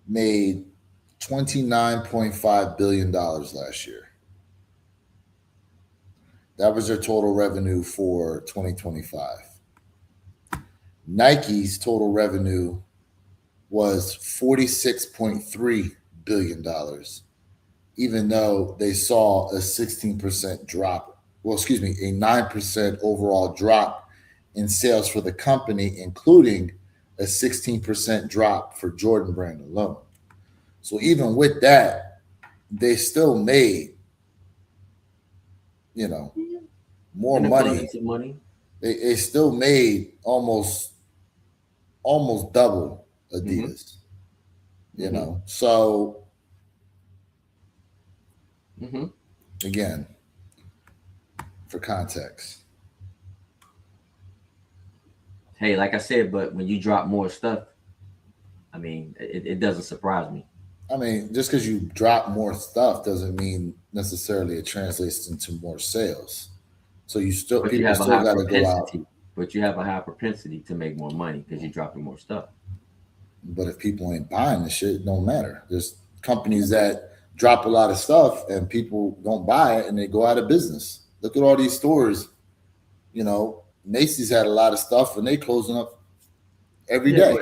[SPEAKER 1] made $29.5 billion last year. That was their total revenue for 2025. Nike's total revenue was $46.3 billion, even though they saw a 16% drop. Well, excuse me, a 9% overall drop in sales for the company, including a 16% drop for Jordan brand alone. So even with that, they still made, you know, more
[SPEAKER 2] An
[SPEAKER 1] money.
[SPEAKER 2] abundance of money.
[SPEAKER 1] They still made almost double
[SPEAKER 2] Mm-hmm.
[SPEAKER 1] Adidas,
[SPEAKER 2] Mm-hmm.
[SPEAKER 1] So
[SPEAKER 2] Mm-hmm.
[SPEAKER 1] again, for context.
[SPEAKER 2] Hey, like I said, but when you drop more stuff, I mean, it doesn't surprise me.
[SPEAKER 1] I mean, just because you drop more stuff doesn't mean necessarily it translates into more sales. So
[SPEAKER 2] But you
[SPEAKER 1] people
[SPEAKER 2] have a
[SPEAKER 1] still
[SPEAKER 2] high
[SPEAKER 1] got to go out.
[SPEAKER 2] propensity. But you have a high propensity to make more money because you're dropping more stuff.
[SPEAKER 1] But if people ain't buying the shit, it don't matter. There's companies that drop a lot of stuff and people don't buy it and they go out of business. Look at all these stores. Macy's had a lot of stuff and they closing up every
[SPEAKER 2] Yeah,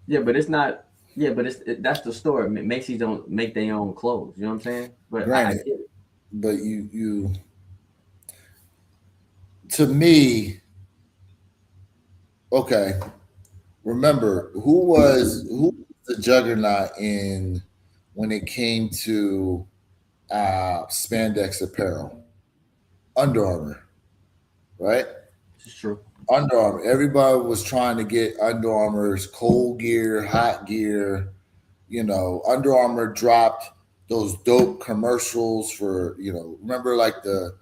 [SPEAKER 1] day.
[SPEAKER 2] but it's not. Yeah, but that's the store. Macy's don't make their own clothes. You know what I'm saying? But I
[SPEAKER 1] Granted,
[SPEAKER 2] get it.
[SPEAKER 1] but you to me, okay. Remember who was the juggernaut in when it came to spandex apparel? Under Armour, right?
[SPEAKER 2] It's true.
[SPEAKER 1] Under Armour. Everybody was trying to get Under Armour's cold gear, hot gear. Under Armour dropped those dope commercials for, remember like the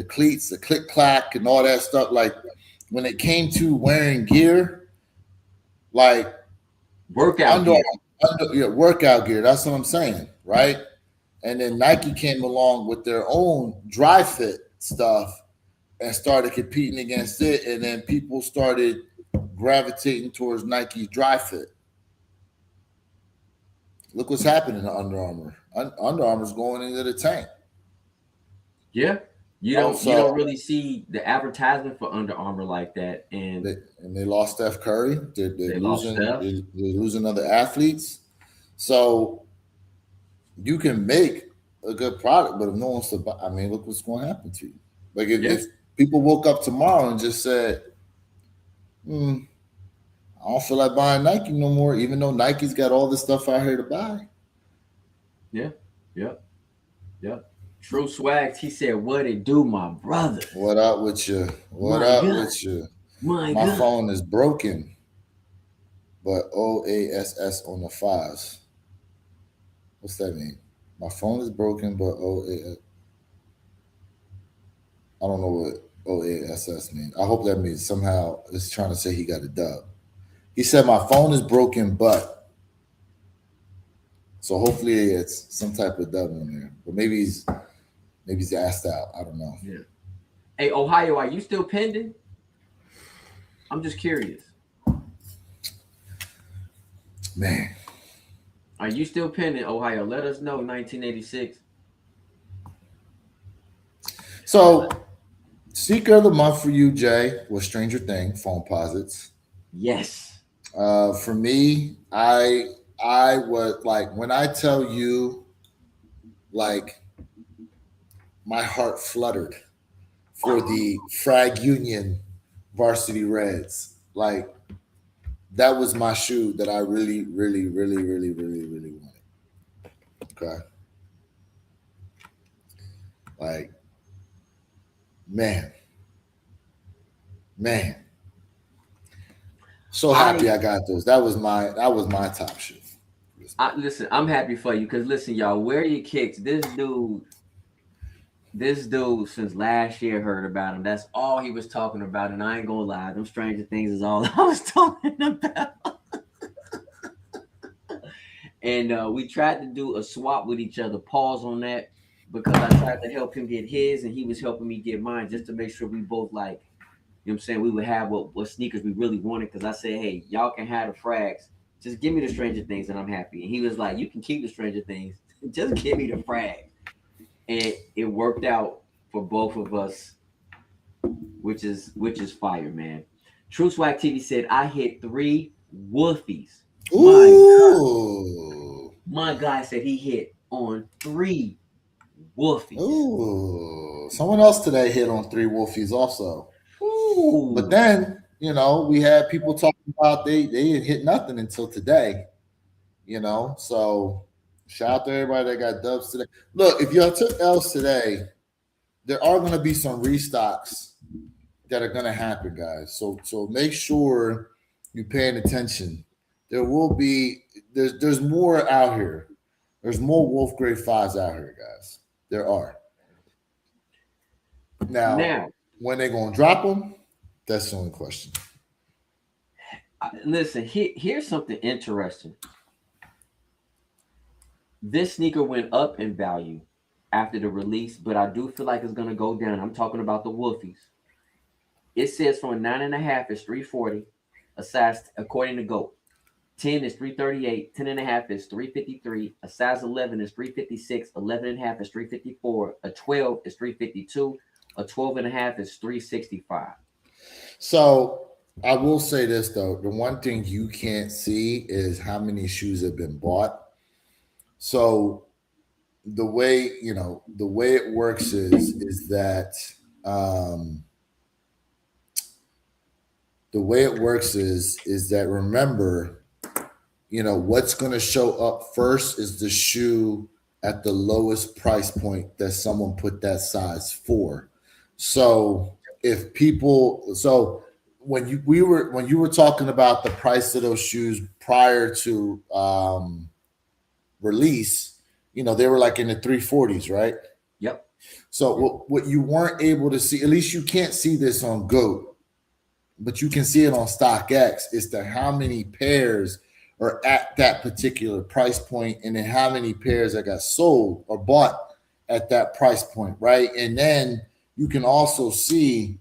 [SPEAKER 1] cleats, the click clack, and all that stuff. Like when it came to wearing gear, like
[SPEAKER 2] Workout
[SPEAKER 1] under,
[SPEAKER 2] gear.
[SPEAKER 1] workout gear. That's what I'm saying, right? And then Nike came along with their own dry fit stuff and started competing against it, and then people started gravitating towards Nike's dry fit. Look what's happening to Under Armour. Under Armour's going into the tank.
[SPEAKER 2] Yeah. You don't really see the advertisement for Under Armour like that. And
[SPEAKER 1] they lost Steph Curry. They're
[SPEAKER 2] lost
[SPEAKER 1] losing.
[SPEAKER 2] Steph.
[SPEAKER 1] They're losing other athletes. So you can make a good product, but if no one's to buy, I mean, look what's going to happen to you. Like if people woke up tomorrow and just said, I don't feel like buying Nike no more, even though Nike's got all this stuff out here to buy.
[SPEAKER 2] Yeah. True Swags, he said, "What it do, my brother?
[SPEAKER 1] What up with you? What up with you? My phone is broken, but OASS on the fives. What's that mean? My phone is broken, but OASS. I don't know what OASS means. I hope that means somehow it's trying to say he got a dub. He said my phone is broken, but so hopefully it's some type of dub in there. But maybe he's asked out. I don't know.
[SPEAKER 2] Yeah. Hey, Ohio, are you still pending? I'm just curious.
[SPEAKER 1] Man.
[SPEAKER 2] Are you still pending, Ohio? Let us know, 1986.
[SPEAKER 1] So, Seeker of the Month for you, Jay, was Stranger Thing, Foamposites.
[SPEAKER 2] Yes.
[SPEAKER 1] For me, I was like, when I tell you, like, my heart fluttered for the Frag Union Varsity Reds. Like, that was my shoe that I really, really, really, really, really, really wanted. Okay. Like, man. So happy I got those. That was my top shoe.
[SPEAKER 2] Listen, I'm happy for you because listen, y'all, wear your kicks. This dude since last year heard about him. That's all he was talking about, and I ain't gonna lie, them Stranger Things is all I was talking about. And we tried to do a swap with each other. Pause on that because I tried to help him get his, and he was helping me get mine, just to make sure we both like, you know what I'm saying, we would have what sneakers we really wanted. Because I said, hey, y'all can have the Frags. Just give me the Stranger Things, and I'm happy. And he was like, you can keep the Stranger Things. Just give me the Frags. And it worked out for both of us, which is fire, man. True Swag TV said I hit 3 Wolfies.
[SPEAKER 1] Ooh.
[SPEAKER 2] My guy said he hit on 3 Wolfies.
[SPEAKER 1] Ooh. Someone else today hit on 3 Wolfies also.
[SPEAKER 2] Ooh.
[SPEAKER 1] But then, we had people talking about they didn't hit nothing until today. So shout out to everybody that got dubs today. Look, if y'all took L's today, there are going to be some restocks that are going to happen, guys. So make sure you're paying attention. There will be there's more out here. There's more Wolf Grade 5s out here, guys. There are. Now when they're going to drop them, that's the only question.
[SPEAKER 2] Listen, here's something interesting. This sneaker went up in value after the release, but I do feel like it's going to go down. I'm talking about the Wolfies. It says from a 9.5 is 340, a size according to GOAT. 10 is 338, 10.5 is 353, a size 11 is 356, 11.5 is 354, a 12 is 352, a 12.5 is 365.
[SPEAKER 1] So I will say this though, the one thing you can't see is how many shoes have been bought. So the way it works is that remember, what's going to show up first is the shoe at the lowest price point that someone put that size for. So when you were talking about the price of those shoes prior to release, they were like in the 340s, right?
[SPEAKER 2] Yep.
[SPEAKER 1] So what you weren't able to see, at least you can't see this on GOAT, but you can see it on StockX, is the how many pairs are at that particular price point, and then how many pairs that got sold or bought at that price point, right? And then you can also see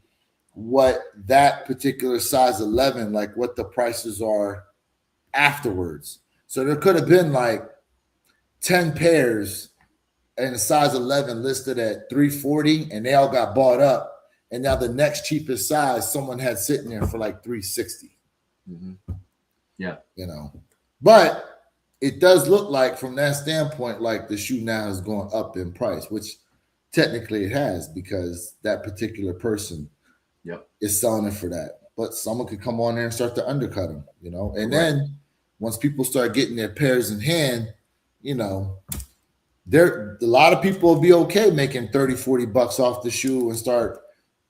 [SPEAKER 1] what that particular size 11, like what the prices are afterwards. So there could have been like 10 pairs and a size 11 listed at 340, and they all got bought up. And now the next cheapest size someone had sitting there for like 360.
[SPEAKER 2] Yeah.
[SPEAKER 1] But it does look like from that standpoint, like the shoe now is going up in price, which technically it has, because that particular person is selling it for that. But someone could come on there and start to undercut them, and then once people start getting their pairs in hand, there a lot of people will be okay making 30-40 bucks off the shoe and start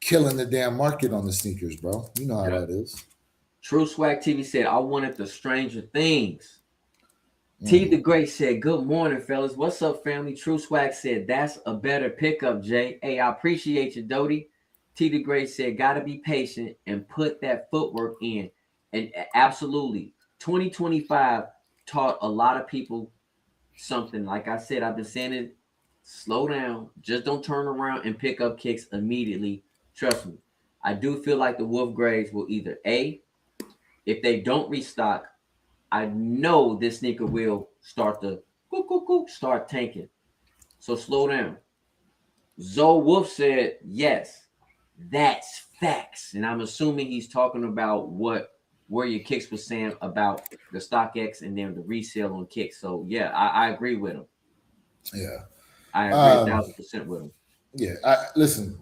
[SPEAKER 1] killing the damn market on the sneakers, bro. You know how that is.
[SPEAKER 2] True Swag TV said, I wanted the Stranger Things. T the Great said, good morning, fellas. What's up, family? True Swag said, that's a better pickup, Jay. Hey, I appreciate you, Doty. T the Great said, gotta be patient and put that footwork in. And absolutely, 2025 taught a lot of people something. Like I said, I've been saying it, slow down. Just don't turn around and pick up kicks immediately. Trust me. I do feel like the Wolf Grays will either A, if they don't restock, I know this sneaker will start to start tanking. So slow down. Zoe Wolf said, yes, that's facts. And I'm assuming he's talking about where your kicks was saying about the StockX and then the resale on kicks. So yeah, I agree with him.
[SPEAKER 1] Yeah.
[SPEAKER 2] I agree 1,000% with him.
[SPEAKER 1] Yeah. Listen,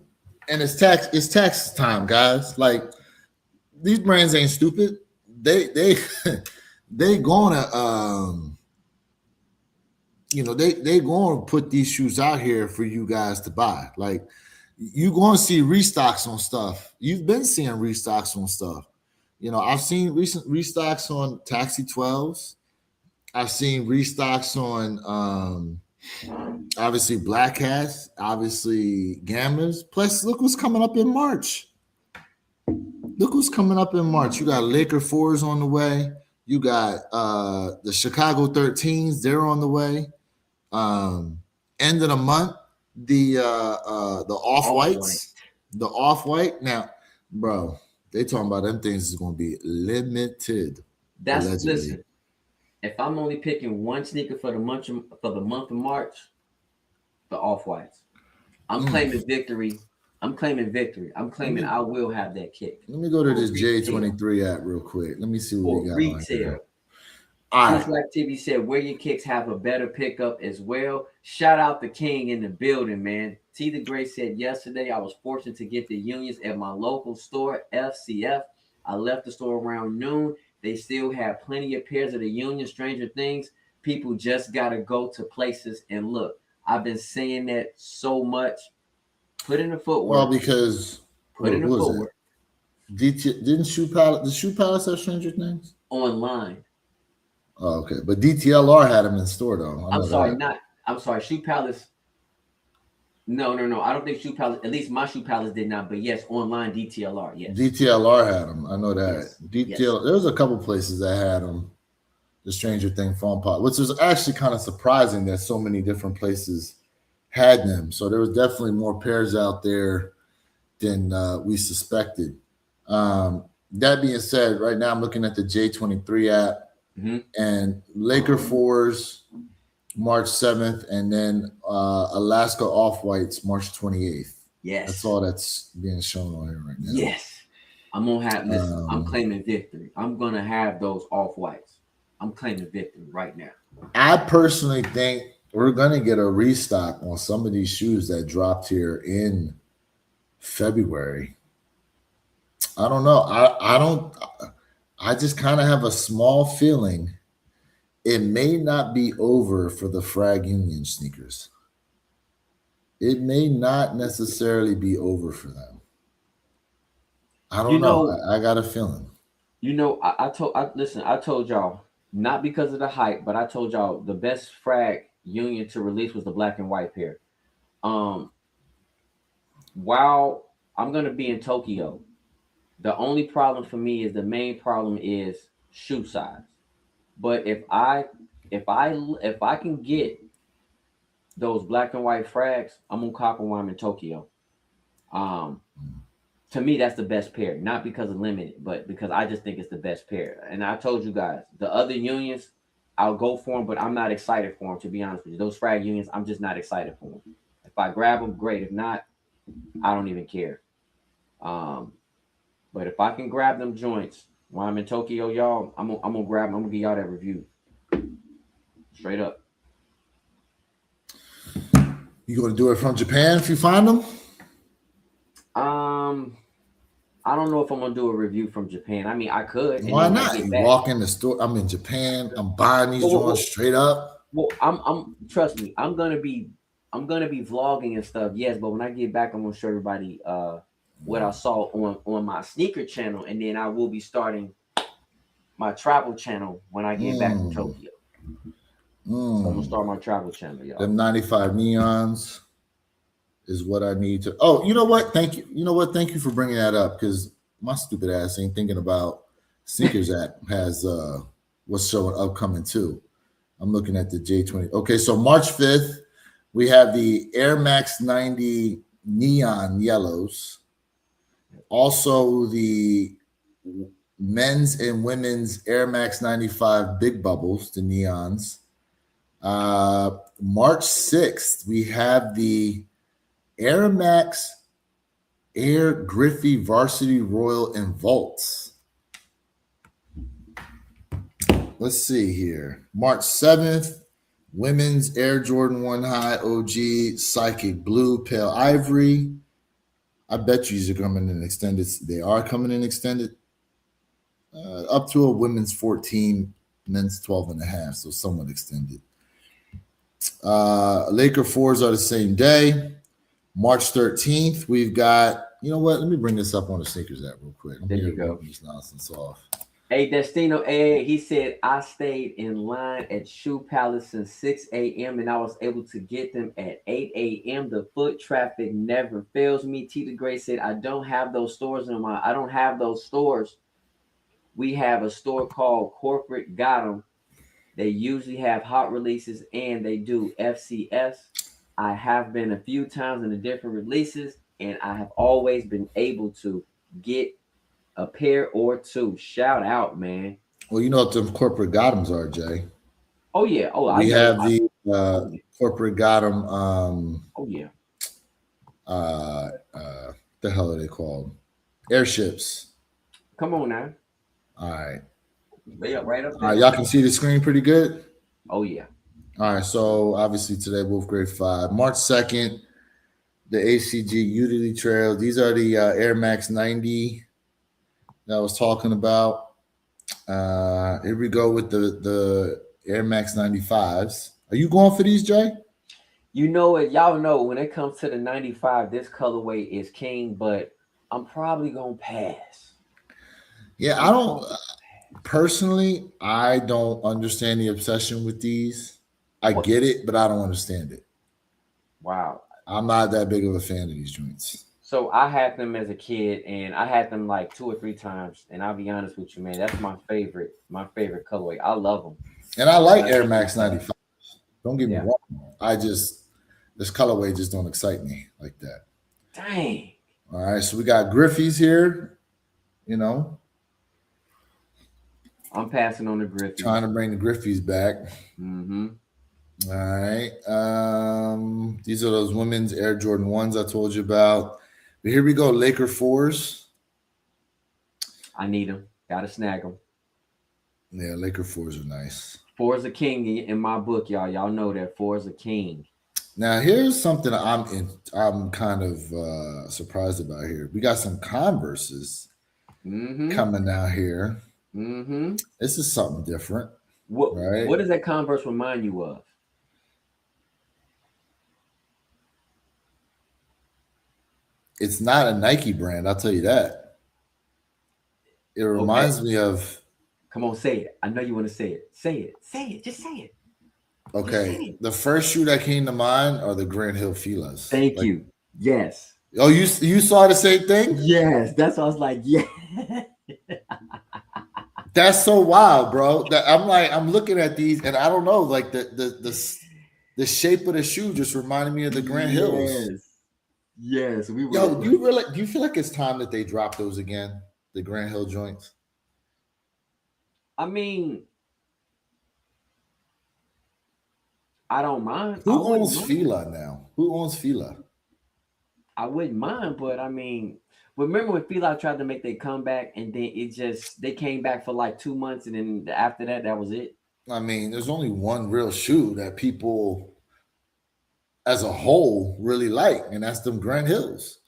[SPEAKER 1] and it's tax time, guys. Like, these brands ain't stupid. They gonna they gonna put these shoes out here for you guys to buy. Like, you gonna see restocks on stuff. You've been seeing restocks on stuff. I've seen recent restocks on Taxi 12s. I've seen restocks on obviously Black Hats, obviously Gammas. Plus, look what's coming up in March. You got Laker 4s on the way. You got the Chicago 13s. They're on the way. End of the month, the Off-Whites. The Off-White. Now, bro, they talking about them things is going to be limited.
[SPEAKER 2] That's allegedly. Listen. If I'm only picking one sneaker for the month of March, the Off-Whites. I'm claiming victory. I'm claiming I will have that kick.
[SPEAKER 1] Let me go to this J23 app real quick. Let me see what we got on here.
[SPEAKER 2] Just like TV said, where your kicks have a better pickup as well. Shout out the King in the building, man. T the Great said, yesterday I was fortunate to get the unions at my local store, FCF. I left the store around noon. They still have plenty of pairs of the Union Stranger Things. People just got to go to places and look. I've been saying that so much. Put in the footwork.
[SPEAKER 1] Well, because
[SPEAKER 2] put in the footwork.
[SPEAKER 1] Didn't Shoe Palace? Did Shoe Palace have Stranger Things?
[SPEAKER 2] Online.
[SPEAKER 1] Oh, okay. But DTLR had them in store though.
[SPEAKER 2] I'm sorry. Shoe Palace. No. I don't think Shoe Palace. At least my Shoe Palace did not. But yes, online DTLR. Yes.
[SPEAKER 1] DTLR had them. I know that.
[SPEAKER 2] Yes.
[SPEAKER 1] There was a couple places that had them. The Stranger Thing foam pot, which was actually kind of surprising that so many different places had them. So there was definitely more pairs out there than we suspected. That being said, right now I'm looking at the J23 app and Laker 4s March 7th, and then Alaska Off-Whites March 28th.
[SPEAKER 2] Yes.
[SPEAKER 1] That's all that's being shown on here right now.
[SPEAKER 2] Yes. I'm going to have this. I'm claiming victory. I'm going to have those Off-Whites. I'm claiming victory right now. I
[SPEAKER 1] personally think we're going to get a restock on some of these shoes that dropped here in February. I don't know. I just kind of have a small feeling it may not be over for the Frag Union sneakers. It may not necessarily be over for them. I don't know. I got a feeling.
[SPEAKER 2] I told y'all, not because of the hype, but I told y'all the best Frag union to release was the black and white pair. While I'm gonna be in Tokyo, the only problem for me is the main problem is shoe size. But if I can get those black and white frags, I'm gonna cop them while I'm in Tokyo. Um, to me, that's the best pair, not because of limited, but because I just think it's the best pair. And I told you guys, the other unions, I'll go for them, but I'm not excited for them. To be honest with you, those frag unions, I'm just not excited for them. If I grab them, great. If not, I don't even care. Um, but if I can grab them joints while I'm in Tokyo, y'all, I'm gonna grab them. I'm gonna give y'all that review straight up.
[SPEAKER 1] You gonna do it from Japan if you find them?
[SPEAKER 2] I don't know if I'm gonna do a review from Japan. I mean, I could.
[SPEAKER 1] Why not? You walk in the store. I'm in Japan. I'm buying these joints straight up.
[SPEAKER 2] Well, I'm trust me. I'm gonna be vlogging and stuff. Yes, but when I get back, I'm gonna show everybody what I saw on my sneaker channel, and then I will be starting my travel channel when I get back from Tokyo. So I'm gonna start my travel channel, y'all.
[SPEAKER 1] Them 95 neons is what I need to. Oh, you know what? Thank you. You know what? Thank you for bringing that up because my stupid ass ain't thinking about Sneakers app has what's showing upcoming too. I'm looking at the J20. Okay, so March 5th, we have the Air Max 90 neon yellows. Also, the men's and women's Air Max 95 big bubbles, the neons. March 6th, we have the Air Max Air Griffey Varsity Royal and Volts. Let's see here. March 7th, women's Air Jordan 1 High OG Psychic Blue Pale Ivory. I bet you these are coming in extended. They are coming in extended. Up to a women's 14, men's 12 and a half, so somewhat extended. Laker 4s are the same day. March 13th, we've got, you know what? Let me bring this up on the Sneakers app real quick.
[SPEAKER 2] There you go.
[SPEAKER 1] This nonsense off.
[SPEAKER 2] Hey, Destino, he said, I stayed in line at Shoe Palace since 6 a.m. and I was able to get them at 8 a.m. The foot traffic never fails me. Tita Gray said, I don't have those stores in my, I don't have those stores. We have a store called Corporate Got 'em. They usually have hot releases and they do FCS. I have been a few times in the different releases and I have always been able to get a pair or two. Shout out, man.
[SPEAKER 1] Well, you know what the Corporate Got 'ems are, Jay.
[SPEAKER 2] Oh, yeah. Oh,
[SPEAKER 1] we have the Corporate Got 'em.
[SPEAKER 2] Oh, yeah.
[SPEAKER 1] The hell are they called? Airships.
[SPEAKER 2] Come on now.
[SPEAKER 1] All right.
[SPEAKER 2] Yeah, right up there.
[SPEAKER 1] All right, y'all can see the screen pretty good?
[SPEAKER 2] Oh, yeah.
[SPEAKER 1] All right, so obviously today, Wolf Grade 5. March 2nd, the ACG Utility Trail. These are the Air Max 90 that I was talking about. Here we go with the Air Max 95s. Are you going for these, Jay?
[SPEAKER 2] You know it. Y'all know when it comes to the 95, this colorway is king, but I'm probably going to pass.
[SPEAKER 1] Yeah, I don't personally, I don't understand the obsession with these. I get it, but I don't understand it.
[SPEAKER 2] Wow.
[SPEAKER 1] I'm not that big of a fan of these joints.
[SPEAKER 2] So I had them as a kid, and I had them like 2 or 3 times. And I'll be honest with you, man, that's my favorite colorway. I love them.
[SPEAKER 1] And I like Air Max 95. Don't get me wrong. I just, this colorway just don't excite me like that.
[SPEAKER 2] Dang.
[SPEAKER 1] All right, so we got Griffey's here, you know.
[SPEAKER 2] I'm passing on the Griffey.
[SPEAKER 1] Trying to bring the Griffey's back.
[SPEAKER 2] Mm-hmm.
[SPEAKER 1] All right. These are those women's Air Jordan 1s I told you about. But here we go, Laker 4s.
[SPEAKER 2] I need them. Gotta snag them.
[SPEAKER 1] Yeah, Laker 4s are nice.
[SPEAKER 2] 4 is a king in my book, y'all. Y'all know that 4 is a king.
[SPEAKER 1] Now, here's something I'm kind of surprised about here. We got some Converses coming out here.
[SPEAKER 2] Mm-hmm.
[SPEAKER 1] This is something different.
[SPEAKER 2] What does that Converse remind you of?
[SPEAKER 1] It's not a Nike brand, I'll tell you that. It reminds me of.
[SPEAKER 2] Come on, say it. I know you want to say it. Say it. Say it. Just say it.
[SPEAKER 1] Okay, the first shoe that came to mind are the Grand Hill Filas.
[SPEAKER 2] Thank you. Yes.
[SPEAKER 1] Oh, you saw the same thing?
[SPEAKER 2] Yes. That's why I was like, yeah.
[SPEAKER 1] That's so wild, bro. That I'm looking at these, and I don't know, like the shape of the shoe just reminded me of the Grand Hills.
[SPEAKER 2] Yes. We were.
[SPEAKER 1] Yo, do you feel like it's time that they drop those again? The Grand Hill joints?
[SPEAKER 2] I mean, I don't mind.
[SPEAKER 1] Who owns Fila now? Who owns Fila?
[SPEAKER 2] I wouldn't mind, but I mean, remember when Fila tried to make their comeback and then they came back for like 2 months and then after that was it.
[SPEAKER 1] I mean, there's only one real shoe that people as a whole really like, and that's them Grand Hills.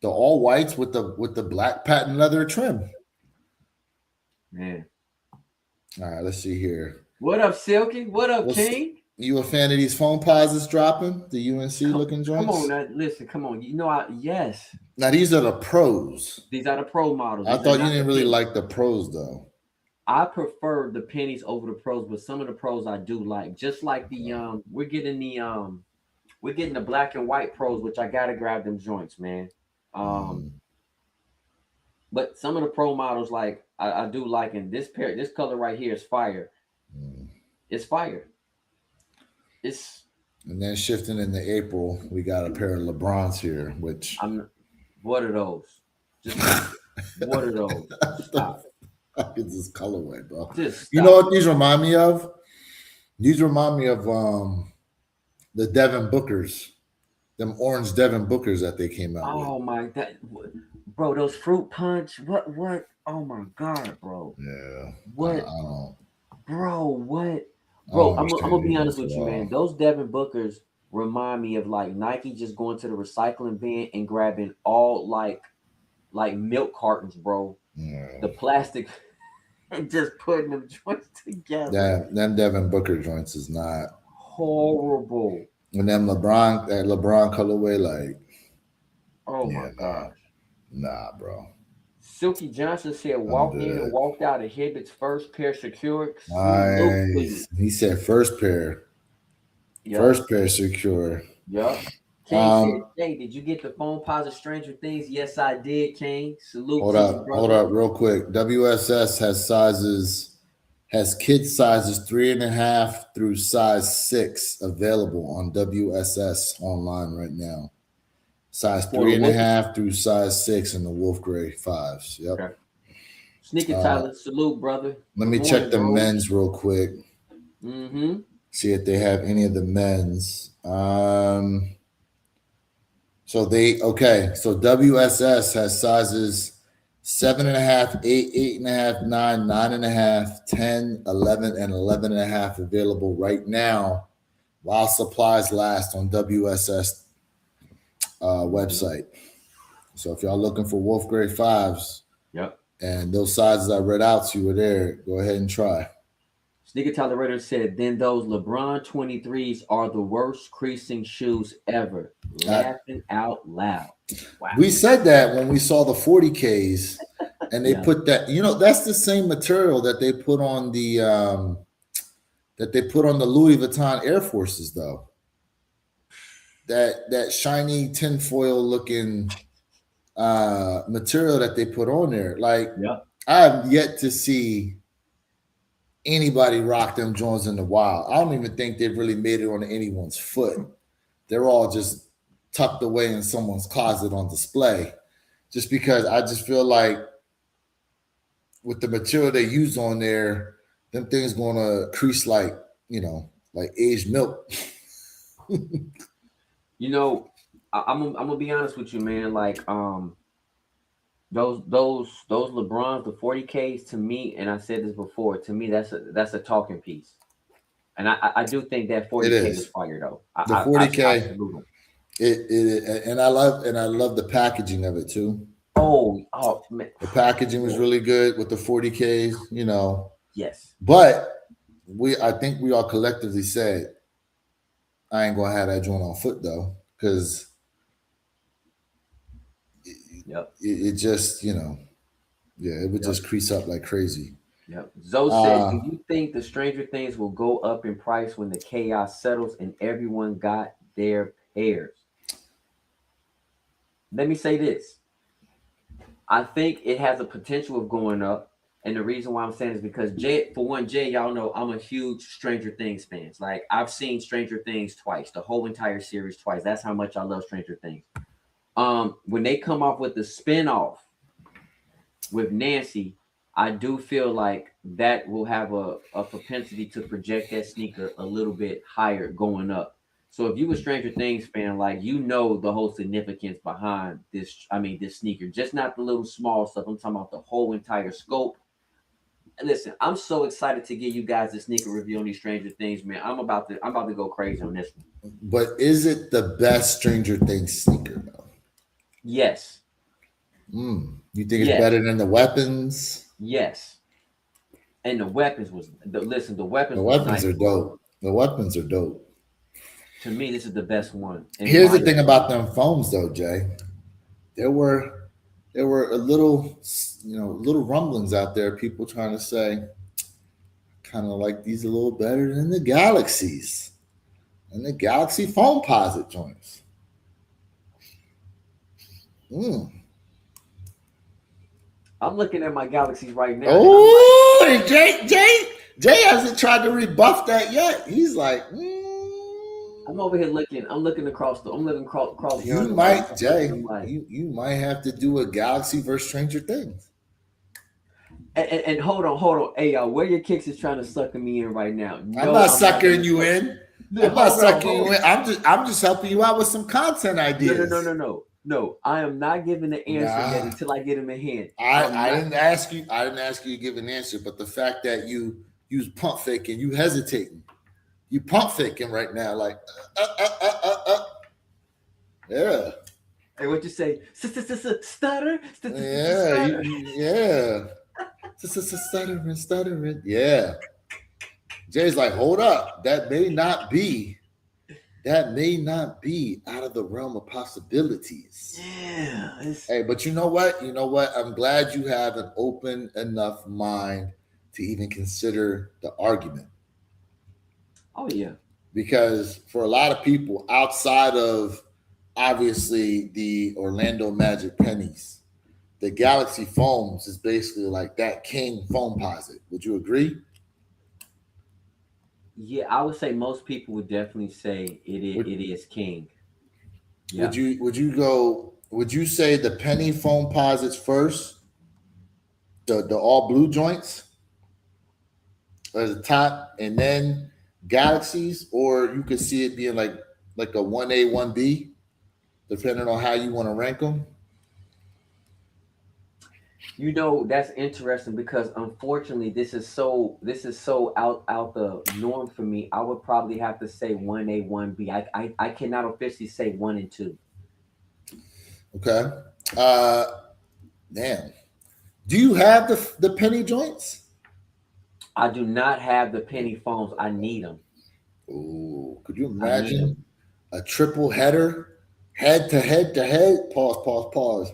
[SPEAKER 1] The all whites with the black patent leather trim.
[SPEAKER 2] Man.
[SPEAKER 1] All right, let's see here.
[SPEAKER 2] What up, Silky? What up, King?
[SPEAKER 1] You a fan of these foam posits dropping? The UNC looking joints?
[SPEAKER 2] Come on, now, listen, come on. You know, yes.
[SPEAKER 1] Now these are the pros.
[SPEAKER 2] These are the pro models.
[SPEAKER 1] I thought you didn't really like the pros though.
[SPEAKER 2] I prefer the pennies over the pros, but some of the pros I do like. Just like the we're getting the black and white pros, which I gotta grab them joints, man. But some of the pro models, like I do like, and this color right here is fire. It's fire.
[SPEAKER 1] And then shifting into April, we got a pair of LeBrons here, which
[SPEAKER 2] what are those? Just what are those? Stop.
[SPEAKER 1] It's this colorway, bro.
[SPEAKER 2] You
[SPEAKER 1] know what these remind me of? These remind me of the Devin Bookers, them orange Devin Bookers that they came out with.
[SPEAKER 2] Oh my god, bro, those fruit punch. What? Oh my god, bro.
[SPEAKER 1] Yeah.
[SPEAKER 2] What?
[SPEAKER 1] I don't.
[SPEAKER 2] Bro, what? Bro, I'm gonna be honest with you, man. Those Devin Bookers remind me of like Nike just going to the recycling bin and grabbing all like milk cartons, bro.
[SPEAKER 1] Yeah.
[SPEAKER 2] The plastic and just putting them joints together.
[SPEAKER 1] Yeah, them Devin Booker joints is not
[SPEAKER 2] horrible.
[SPEAKER 1] And them LeBron colorway, like,
[SPEAKER 2] oh my gosh,
[SPEAKER 1] nah, bro.
[SPEAKER 2] Silky Johnson said, "Walked in and walked out of Hibbett's first pair secure."
[SPEAKER 1] Nice. He said first pair. Yep. First pair secure.
[SPEAKER 2] Yep. King said, "Hey, did you get the phone posit Stranger Things?" Yes, I did, King. Salute.
[SPEAKER 1] Hold up, real quick. WSS has kid sizes 3.5 through size 6 available on WSS online right now. Size 3.5 through size 6 in the Wolf Gray 5s. Yep. Okay.
[SPEAKER 2] Sneaker Tyler, salute, brother.
[SPEAKER 1] Let me check the men's real quick.
[SPEAKER 2] Mm-hmm.
[SPEAKER 1] See if they have any of the men's. So WSS has sizes 7.5, 8, 8.5, 9, 9.5, 10, 11, and 11.5 available right now while supplies last on WSS website. So if y'all looking for Wolf Gray 5s,
[SPEAKER 2] yep,
[SPEAKER 1] and those sizes I read out to you are there, go ahead and try.
[SPEAKER 2] Sneaker Tolerator said, then those LeBron 23s are the worst creasing shoes ever. Laughing out loud. Wow.
[SPEAKER 1] We said that when we saw the 40Ks, and they put that, that's the same material that they put on the Louis Vuitton Air Forces, though. That shiny tinfoil looking material that they put on there. Like, I have yet to see anybody rock them joints in the wild. I don't even think they've really made it on anyone's foot. They're all just tucked away in someone's closet on display, just because I just feel like with the material they use on there, them things gonna crease like aged milk.
[SPEAKER 2] I'm gonna be honest with you, man. Like those LeBrons, the 40Ks, to me, and I said this before, to me that's a talking piece, and I do think that 40K is fire though.
[SPEAKER 1] The 40K, and I love the packaging of it too.
[SPEAKER 2] Oh man,
[SPEAKER 1] the packaging was really good with the 40Ks,
[SPEAKER 2] Yes,
[SPEAKER 1] but I think we all collectively said, I ain't gonna have that joint on foot though, because it just, it would just crease up like crazy.
[SPEAKER 2] Yep. Zoe said, "Do you think the Stranger Things will go up in price when the chaos settles and everyone got their pairs?" Let me say this. I think it has a potential of going up. And the reason why I'm saying is because Jay, y'all know I'm a huge Stranger Things fan. Like I've seen Stranger Things twice, the whole entire series twice. That's how much I love Stranger Things. When they come off with the spinoff with Nancy, I do feel like that will have a propensity to project that sneaker a little bit higher going up. So if you a Stranger Things fan, like you know the whole significance behind this, this sneaker, just not the little small stuff. I'm talking about the whole entire scope. Listen, I'm so excited to give you guys the sneaker review on these Stranger Things, man. I'm about to go crazy on this one.
[SPEAKER 1] But is it the best Stranger Things sneaker though?
[SPEAKER 2] Yes.
[SPEAKER 1] You think it's better than the weapons?
[SPEAKER 2] Yes. And the weapons the weapons.
[SPEAKER 1] The weapons are dope. The weapons are dope.
[SPEAKER 2] To me, this is the best one.
[SPEAKER 1] Here's the thing about them foams, though, Jay. There were a little rumblings out there. People trying to say, kind of like these a little better than the Galaxies and the Galaxy Foamposite joints.
[SPEAKER 2] I'm looking at my Galaxies right now.
[SPEAKER 1] Oh, Jay hasn't tried to rebuff that yet. He's like,
[SPEAKER 2] I'm over here looking. I'm looking across the. I'm looking across.
[SPEAKER 1] You might, Jay. You might have to do a Galaxy versus Stranger Things.
[SPEAKER 2] And hold on. Hey, y'all, where your kicks is trying to sucker me in right now?
[SPEAKER 1] No, I'm not suckering you in. I'm not sucking you in. I'm just helping you out with some content ideas.
[SPEAKER 2] No. I am not giving the answer yet until I get him in hand.
[SPEAKER 1] I didn't ask you. I didn't ask you to give an answer, but the fact that you use pump faking, you hesitating. You pump faking right now, like, yeah.
[SPEAKER 2] Hey, what you say? Stutter?
[SPEAKER 1] Yeah. Stuttering. Yeah. Jay's like, hold up. That may not be out of the realm of possibilities.
[SPEAKER 2] Yeah.
[SPEAKER 1] Hey, but you know what? I'm glad you have an open enough mind to even consider the argument.
[SPEAKER 2] Oh, yeah.
[SPEAKER 1] Because for a lot of people outside of obviously the Orlando Magic pennies, the Galaxy Foams is basically like that king Foamposite. Would you agree?
[SPEAKER 2] Yeah, I would say most people would definitely say it is king.
[SPEAKER 1] Yeah. Would you say the penny Foamposites first? The all blue joints at the top, and then Galaxies, or you could see it being like a 1A, 1B, depending on how you want to rank them?
[SPEAKER 2] That's interesting because unfortunately this is so out the norm for me. I would probably have to say 1A, 1B. I cannot officially say 1 and 2.
[SPEAKER 1] Okay. Damn. Do you have the penny joints?
[SPEAKER 2] I do not have the penny foams. I need them.
[SPEAKER 1] Oh, could you imagine a triple header, head to head? Pause.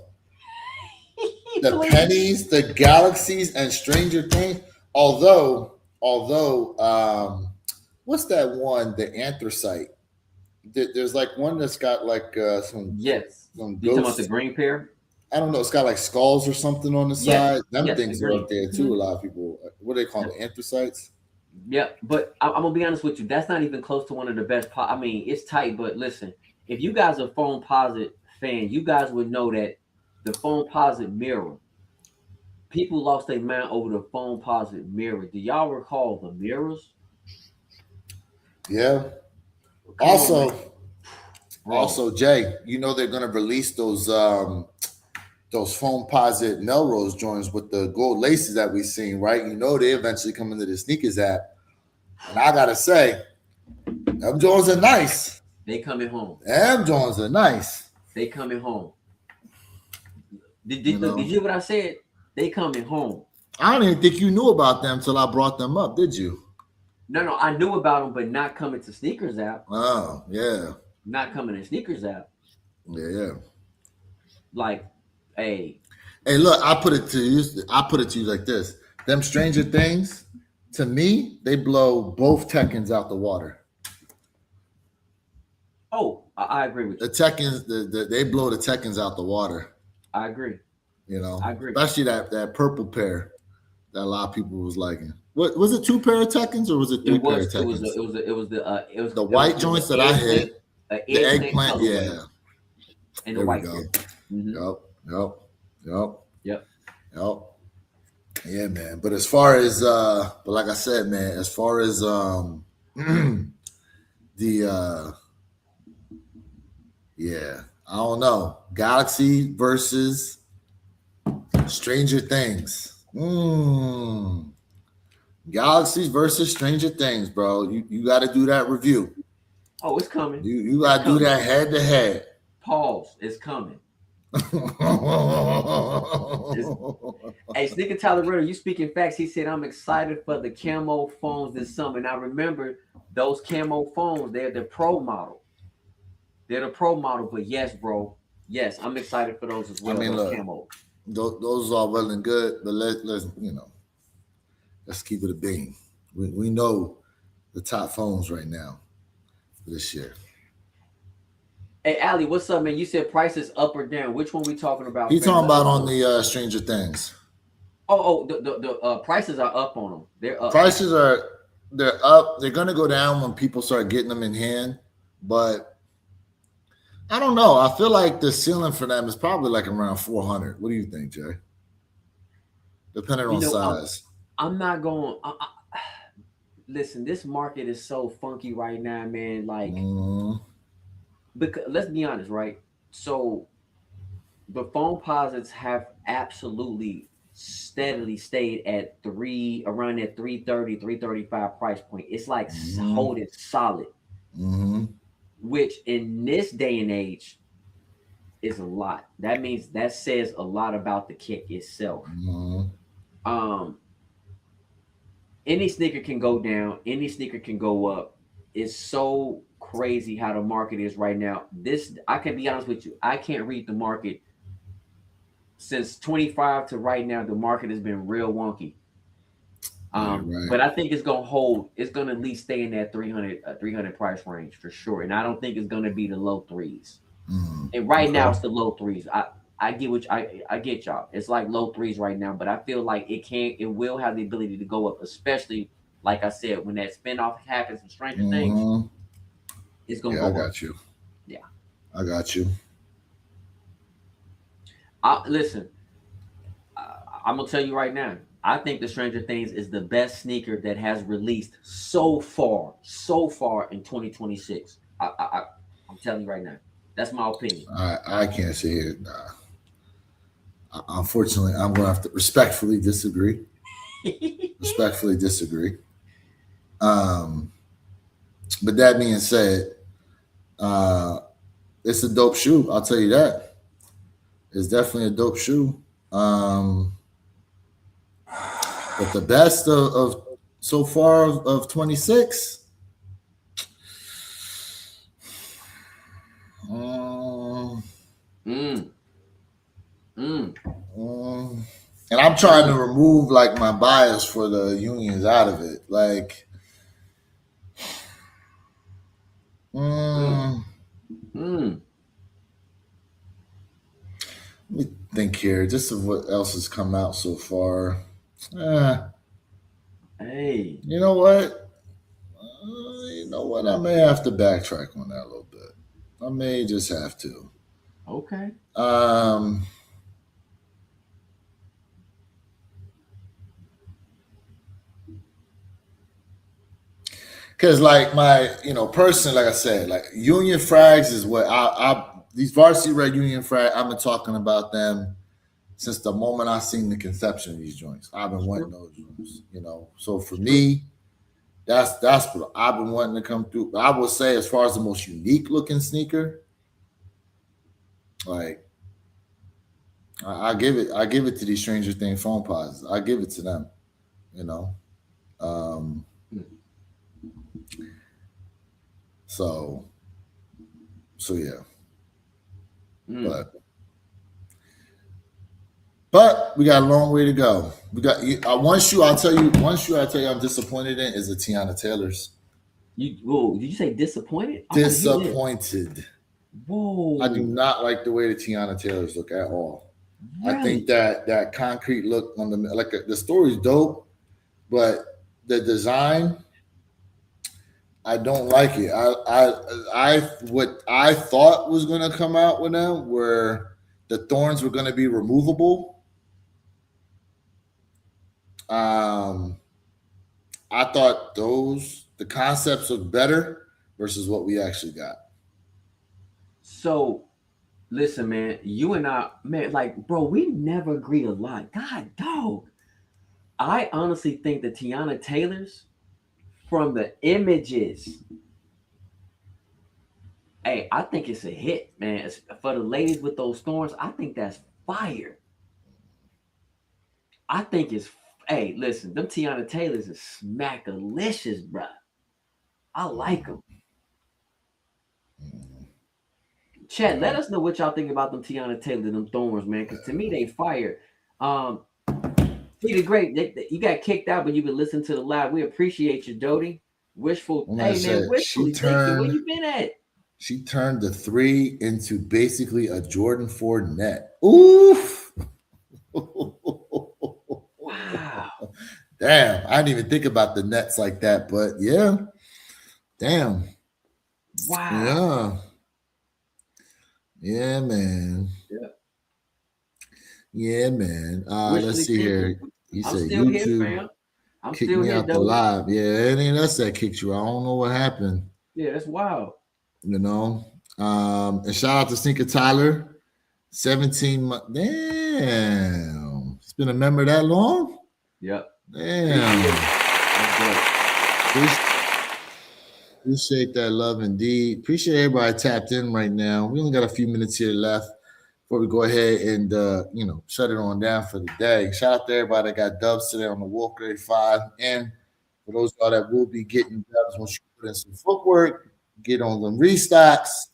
[SPEAKER 1] The pennies, the Galaxies, and Stranger Things. Although, what's that one? The anthracite. There's like one that's got like some.
[SPEAKER 2] Yes.
[SPEAKER 1] Some
[SPEAKER 2] you talking about the green pair?
[SPEAKER 1] I don't know. It's got like skulls or something on the side. Them things are up there too.
[SPEAKER 2] Mm-hmm.
[SPEAKER 1] A lot of people. What do they call them? Anthracites.
[SPEAKER 2] Yeah, but I'm gonna be honest with you. That's not even close to one of the best. It's tight, but listen, if you guys are Foamposite fan, you guys would know that the Foamposite mirror. People lost their mind over the Foamposite mirror. Do y'all recall the mirrors?
[SPEAKER 1] Yeah. Also, Jay, they're gonna release those Foamposite Melrose joints with the gold laces that we've seen, right? They eventually come into the sneakers app. And I gotta say, them joints are nice.
[SPEAKER 2] They coming home.
[SPEAKER 1] Them joints are nice.
[SPEAKER 2] They coming home. Did you hear what I said? They coming home.
[SPEAKER 1] I don't even think you knew about them till I brought them up, did you?
[SPEAKER 2] No, I knew about them, but not coming to sneakers app.
[SPEAKER 1] Oh, yeah.
[SPEAKER 2] Not coming to sneakers app.
[SPEAKER 1] Yeah.
[SPEAKER 2] Like, hey,
[SPEAKER 1] look, I put it to you like this. them Stranger Things, to me, they blow both Tekkens out the water.
[SPEAKER 2] Oh, I agree with you.
[SPEAKER 1] The Tekkens, they blow the Tekkens out the water.
[SPEAKER 2] I agree.
[SPEAKER 1] You know,
[SPEAKER 2] I agree.
[SPEAKER 1] especially that purple pair that a lot of people was liking. What was it? 2 pair of Tekkens or was it 3 pair of Tekkens?
[SPEAKER 2] It was
[SPEAKER 1] the white joints that I had. The eggplant, yeah.
[SPEAKER 2] And the white go.
[SPEAKER 1] Yep. Yeah, man. But as far as but like I said, man, as far as yeah, I don't know. Galaxy versus Stranger Things. Galaxies versus Stranger Things, bro. You got to do that review.
[SPEAKER 2] Oh, it's coming.
[SPEAKER 1] You got to do that head to head.
[SPEAKER 2] Pause. It's coming. Hey, Sneaker Tyler Ritter, you speaking facts. He said, I'm excited for the camo phones this summer. Now remember, those camo phones, they're the pro model. They're the pro model, but yes, bro. Yes, I'm excited for those as well. I mean, those camo.
[SPEAKER 1] Those are well and good, but let's keep it a beam. We know the top phones right now for this year.
[SPEAKER 2] Hey, Ali, what's up, man? You said prices up or down. Which one we talking about?
[SPEAKER 1] He's talking about on the Stranger Things.
[SPEAKER 2] The prices are up on them. They're up.
[SPEAKER 1] Prices they're up. They're gonna go down when people start getting them in hand, but I don't know. I feel like the ceiling for them is probably like around 400. What do you think, Jay? Depending on size.
[SPEAKER 2] I'm not going. Listen, this market is so funky right now, man. Like, because let's be honest, right? So the phone posits have absolutely steadily stayed at around that 330, 335 price point. It's like holding solid. Which in this day and age is a lot. That means that says a lot about the kit itself. Any sneaker can go down, any sneaker can go up. It's so crazy how the market is right now. I can be honest with you, I can't read the market. Since 25 to right now, the market has been real wonky. Right. But I think it's gonna hold. It's gonna at least stay in that 300 price range for sure. And I don't think it's gonna be the low threes. And right now it's the low threes. I get I get y'all. It's like low threes right now, but I feel like it will have the ability to go up, especially like I said, when that spinoff happens in Stranger Things. It's gonna go up.
[SPEAKER 1] I got you.
[SPEAKER 2] Yeah,
[SPEAKER 1] I got you.
[SPEAKER 2] Listen, I'm gonna tell you right now. I think the Stranger Things is the best sneaker that has released so far in 2026. I'm telling you right now. That's my opinion.
[SPEAKER 1] I can't say it. Unfortunately, I'm going to have to respectfully disagree. But that being said, it's a dope shoe. I'll tell you that. It's definitely a dope shoe. But the best of so far of 26. And I'm trying to remove like my bias for the unions out of it. Like, let me think here, just of what else has come out so far.
[SPEAKER 2] Hey,
[SPEAKER 1] you know what? I may have to backtrack on that a little bit. I may just have to.
[SPEAKER 2] Okay.
[SPEAKER 1] Because like my, personally, like I said, like Union Frags is what these Varsity Red Union Frag, I've been talking about them since the moment I seen the conception of these joints. I've been wanting those joints, So for me, that's what I've been wanting to come through. But I will say, as far as the most unique looking sneaker, like I give it to these Stranger Things phone pods. I give it to them, So yeah. But we got a long way to go. We got one shoe. I'll tell you. One shoe I'll tell you I'm disappointed in is the Tiana Taylor's.
[SPEAKER 2] Whoa, did you say disappointed? I want to hear that.
[SPEAKER 1] Disappointed.
[SPEAKER 2] Whoa.
[SPEAKER 1] I do not like the way the Tiana Taylors look at all.
[SPEAKER 2] Really?
[SPEAKER 1] I think that concrete look on the story's dope, but the design, I don't like it. What I thought was gonna come out with them were the thorns were gonna be removable. I thought the concepts are better versus what we actually got.
[SPEAKER 2] So listen, man, you and I, man, like, bro, we never agree a lot. God, dog. I honestly think the Tiana Taylors, from the images, hey, I think it's a hit, man. For the ladies with those thorns, I think that's fire. I think it's, hey, listen, them Tiana Taylors is smackalicious, bro. I like them. Chat, let us know what y'all think about them Tiana Taylor, them thorns, man. Because to me, they fire. Peter Great, you got kicked out, but you've been listening to the live. We appreciate you, Dodie. Wishful, hey man, wishfully thinking. Where you been at?
[SPEAKER 1] She turned the 3 into basically a Jordan 4 net. Oof.
[SPEAKER 2] Wow.
[SPEAKER 1] Damn, I didn't even think about the nets like that, but yeah. Damn.
[SPEAKER 2] Wow.
[SPEAKER 1] Yeah, man.
[SPEAKER 2] Yeah.
[SPEAKER 1] Yeah, man. Let's see here. You said YouTube kicked me out the live. Yeah, it ain't us that kicked you. I don't know what happened.
[SPEAKER 2] Yeah, that's wild.
[SPEAKER 1] You know. And shout out to Sneaker Tyler. 17 months. Damn. It's been a member that long?
[SPEAKER 2] Yep.
[SPEAKER 1] Damn. Appreciate that love indeed. Appreciate everybody tapped in right now. We only got a few minutes here left before we go ahead and shut it on down for the day. Shout out to everybody that got dubs today on the Wolf Grade 5. And for those of y'all that will be getting dubs once you put in some footwork, get on them restocks.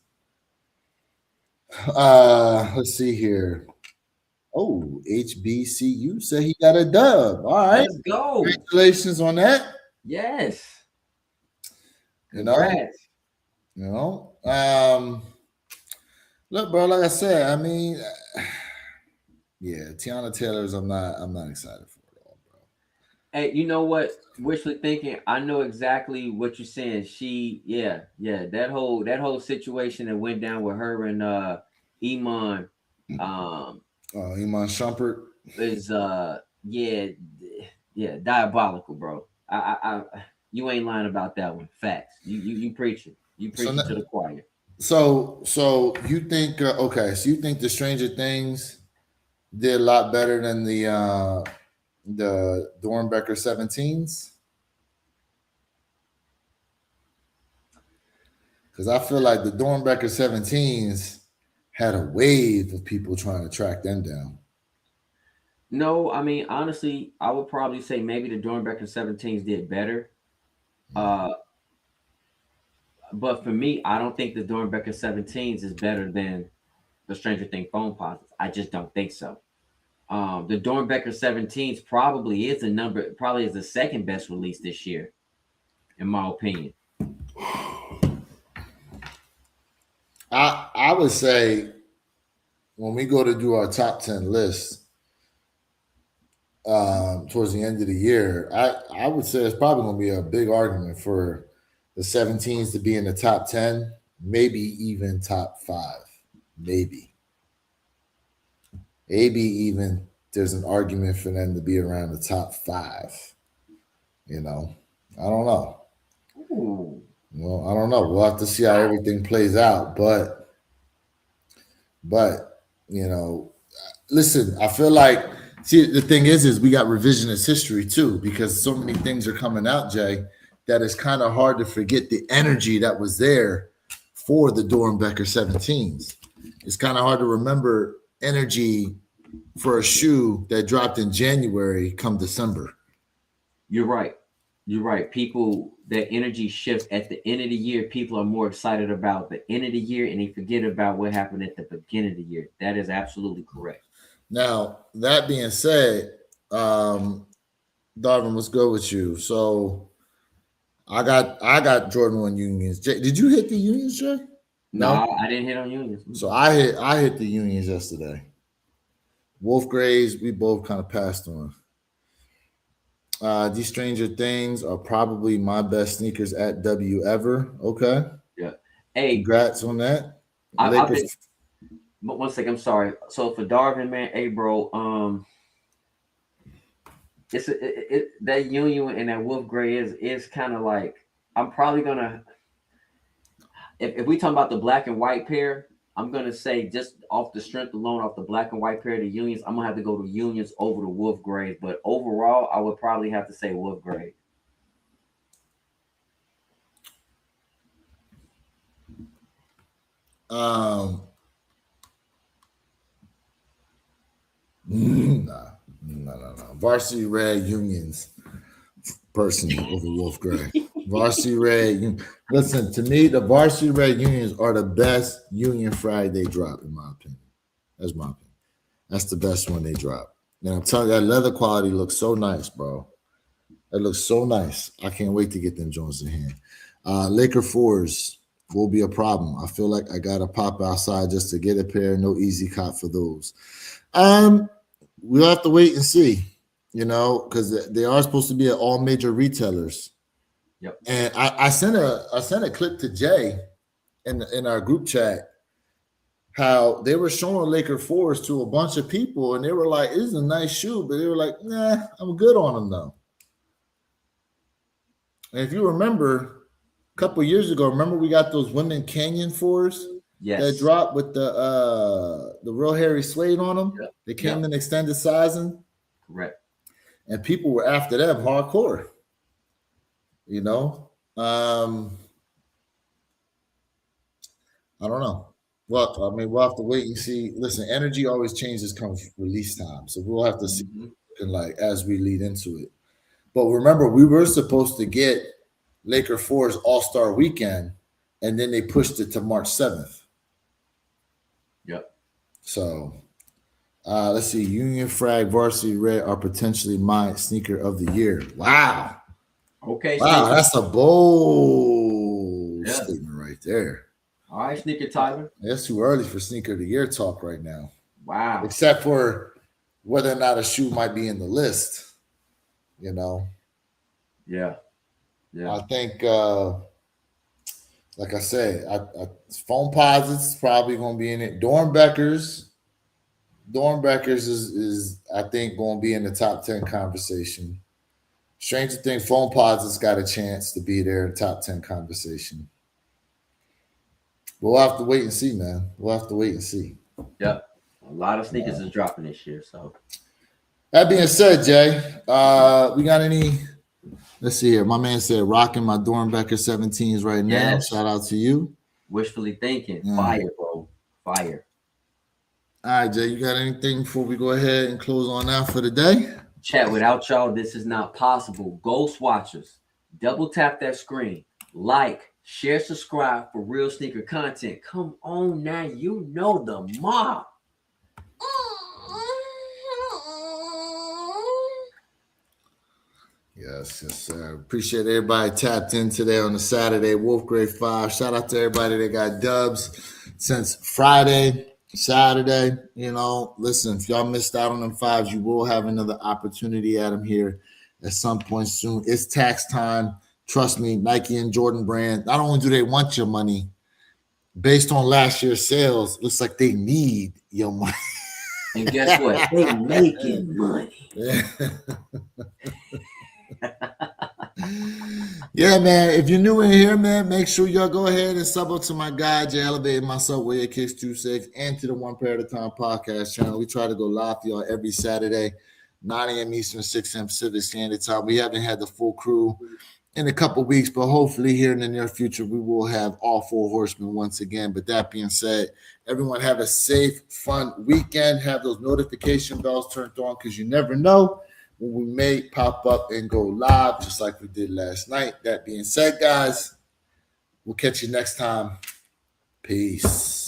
[SPEAKER 1] Let's see here. Oh, HBCU said he got a dub. All right.
[SPEAKER 2] Let's go.
[SPEAKER 1] Congratulations on that.
[SPEAKER 2] Yes.
[SPEAKER 1] Congrats. Look, bro, like I said, I mean, yeah, Tiana Taylor's I'm not excited for it all, bro.
[SPEAKER 2] Hey, you know what? Wishfully thinking, I know exactly what you're saying. That whole situation that went down with her and Iman
[SPEAKER 1] Iman Shumpert
[SPEAKER 2] is diabolical, bro. I you ain't lying about that one. Facts. You preaching. You preaching to the choir.
[SPEAKER 1] So you think okay? So you think the Stranger Things did a lot better than the Dornbecker 17s? Because I feel like the Dornbecker 17s had a wave of people trying to track them down.
[SPEAKER 2] No, I mean, honestly, I would probably say maybe the Dornbecker 17s did better. But for me, I don't think the Dornbecker 17s is better than the Stranger Things foam posits. I just don't think so. The Dornbecker 17s probably is the second best release this year, in my opinion.
[SPEAKER 1] I would say when we go to do our top 10 list towards the end of the year, I would say it's probably going to be a big argument for the 17s to be in the top 10, maybe even top 5, maybe even there's an argument for them to be around the top 5. I don't know.
[SPEAKER 2] Ooh.
[SPEAKER 1] Well, I don't know. We'll have to see how everything plays out, but listen, I feel like the thing is we got revisionist history too, because so many things are coming out, Jay, that it's kind of hard to forget the energy that was there for the Dornbecker 17s. It's kind of hard to remember energy for a shoe that dropped in January come December.
[SPEAKER 2] You're right. People, that energy shifts at the end of the year. People are more excited about the end of the year and they forget about what happened at the beginning of the year. That is absolutely correct.
[SPEAKER 1] Now, that being said, Darvin, what's good with you? So I got Jordan 1 Unions. Did you hit the Unions, Jay?
[SPEAKER 2] No, I didn't hit on Unions.
[SPEAKER 1] So I hit the Unions yesterday. Wolf Grays, we both kind of passed on. These Stranger Things are probably my best sneakers at W ever. Okay.
[SPEAKER 2] Yeah. Hey,
[SPEAKER 1] congrats on that.
[SPEAKER 2] But one second, I'm sorry. So for Darvin, man, hey, bro, it's that Union and that Wolf Gray is kind of like, I'm probably gonna, if we talk about the black and white pair, I'm gonna say just off the strength alone, off the black and white pair of the Unions, I'm gonna have to go to Unions over the Wolf Grays. But overall, I would probably have to say Wolf Gray.
[SPEAKER 1] No. Varsity Red Unions, personally, over Wolf Gray. Varsity Red. Listen, to me, the Varsity Red Unions are the best Union Friday drop, in my opinion. That's my opinion. That's the best one they drop. And I'm telling you, that leather quality looks so nice, bro. It looks so nice. I can't wait to get them Jones in hand. Laker 4s will be a problem. I feel like I got to pop outside just to get a pair. No easy cop for those. We'll have to wait and see, because they are supposed to be at all major retailers.
[SPEAKER 2] Yep.
[SPEAKER 1] And I sent a clip to Jay in our group chat how they were showing Laker 4s to a bunch of people, and they were like, "It's a nice shoe," but they were like, "Nah, I'm good on them though." And if you remember, a couple of years ago, remember we got those Women Canyon 4s that dropped with the real hairy suede on them. Yep. They came in extended sizing.
[SPEAKER 2] Correct.
[SPEAKER 1] And people were after them hardcore. I don't know. Well, I mean, we'll have to wait and see. Listen, energy always changes come release time, so we'll have to see, like, as we lead into it. But remember, we were supposed to get Laker 4's All-Star Weekend, and then they pushed it to March 7th.
[SPEAKER 2] Yep.
[SPEAKER 1] So, let's see. Union Frag Varsity Red are potentially my sneaker of the year. Wow.
[SPEAKER 2] Okay.
[SPEAKER 1] Wow, that's a bold statement right there.
[SPEAKER 2] All right, Sneaker Tyler.
[SPEAKER 1] It's too early for sneaker of the year talk right now.
[SPEAKER 2] Wow.
[SPEAKER 1] Except for whether or not a shoe might be in the list.
[SPEAKER 2] Yeah.
[SPEAKER 1] I think, like I said, Foam Posits probably going to be in it. Dornbeckers is I think going to be in the top 10 conversation. Stranger Things, Foam Posits got a chance to be there in top 10 conversation. We'll have to wait and see, man. We'll have to wait and see.
[SPEAKER 2] Yep. A lot of sneakers is dropping this year. So
[SPEAKER 1] that being said, Jay, we got any? Let's see here. My man said rocking my Dornbecker 17s right now.
[SPEAKER 2] Yes.
[SPEAKER 1] Shout out to you.
[SPEAKER 2] Wishfully thinking. Fire, bro. Fire.
[SPEAKER 1] All right, Jay, you got anything before we go ahead and close on out for the day?
[SPEAKER 2] Chat, without y'all, this is not possible. Ghost Watchers, double tap that screen. Like, share, subscribe for real sneaker content. Come on now, you know the mob.
[SPEAKER 1] Yes, sir. Appreciate everybody tapped in today on the Saturday Wolf Grade 5. Shout out to everybody that got dubs since Friday, Saturday. Listen, if y'all missed out on them 5s, you will have another opportunity at them here at some point soon. It's tax time. Trust me, Nike and Jordan Brand, not only do they want your money, based on last year's sales, looks like they need your money.
[SPEAKER 2] And guess what? They making money.
[SPEAKER 1] Yeah, man. If you're new in here, man, make sure y'all go ahead and sub up to my guy, Jay Elevate, myself, Way Kicks 26, and to the One Pair at a Time podcast channel. We try to go live for y'all every Saturday, 9 a.m. Eastern, 6 a.m. Pacific Standard Time. We haven't had the full crew in a couple of weeks, but hopefully here in the near future, we will have all 4 horsemen once again. But that being said, everyone have a safe, fun weekend. Have those notification bells turned on because you never know when we may pop up and go live just like we did last night. That being said, guys, we'll catch you next time. Peace.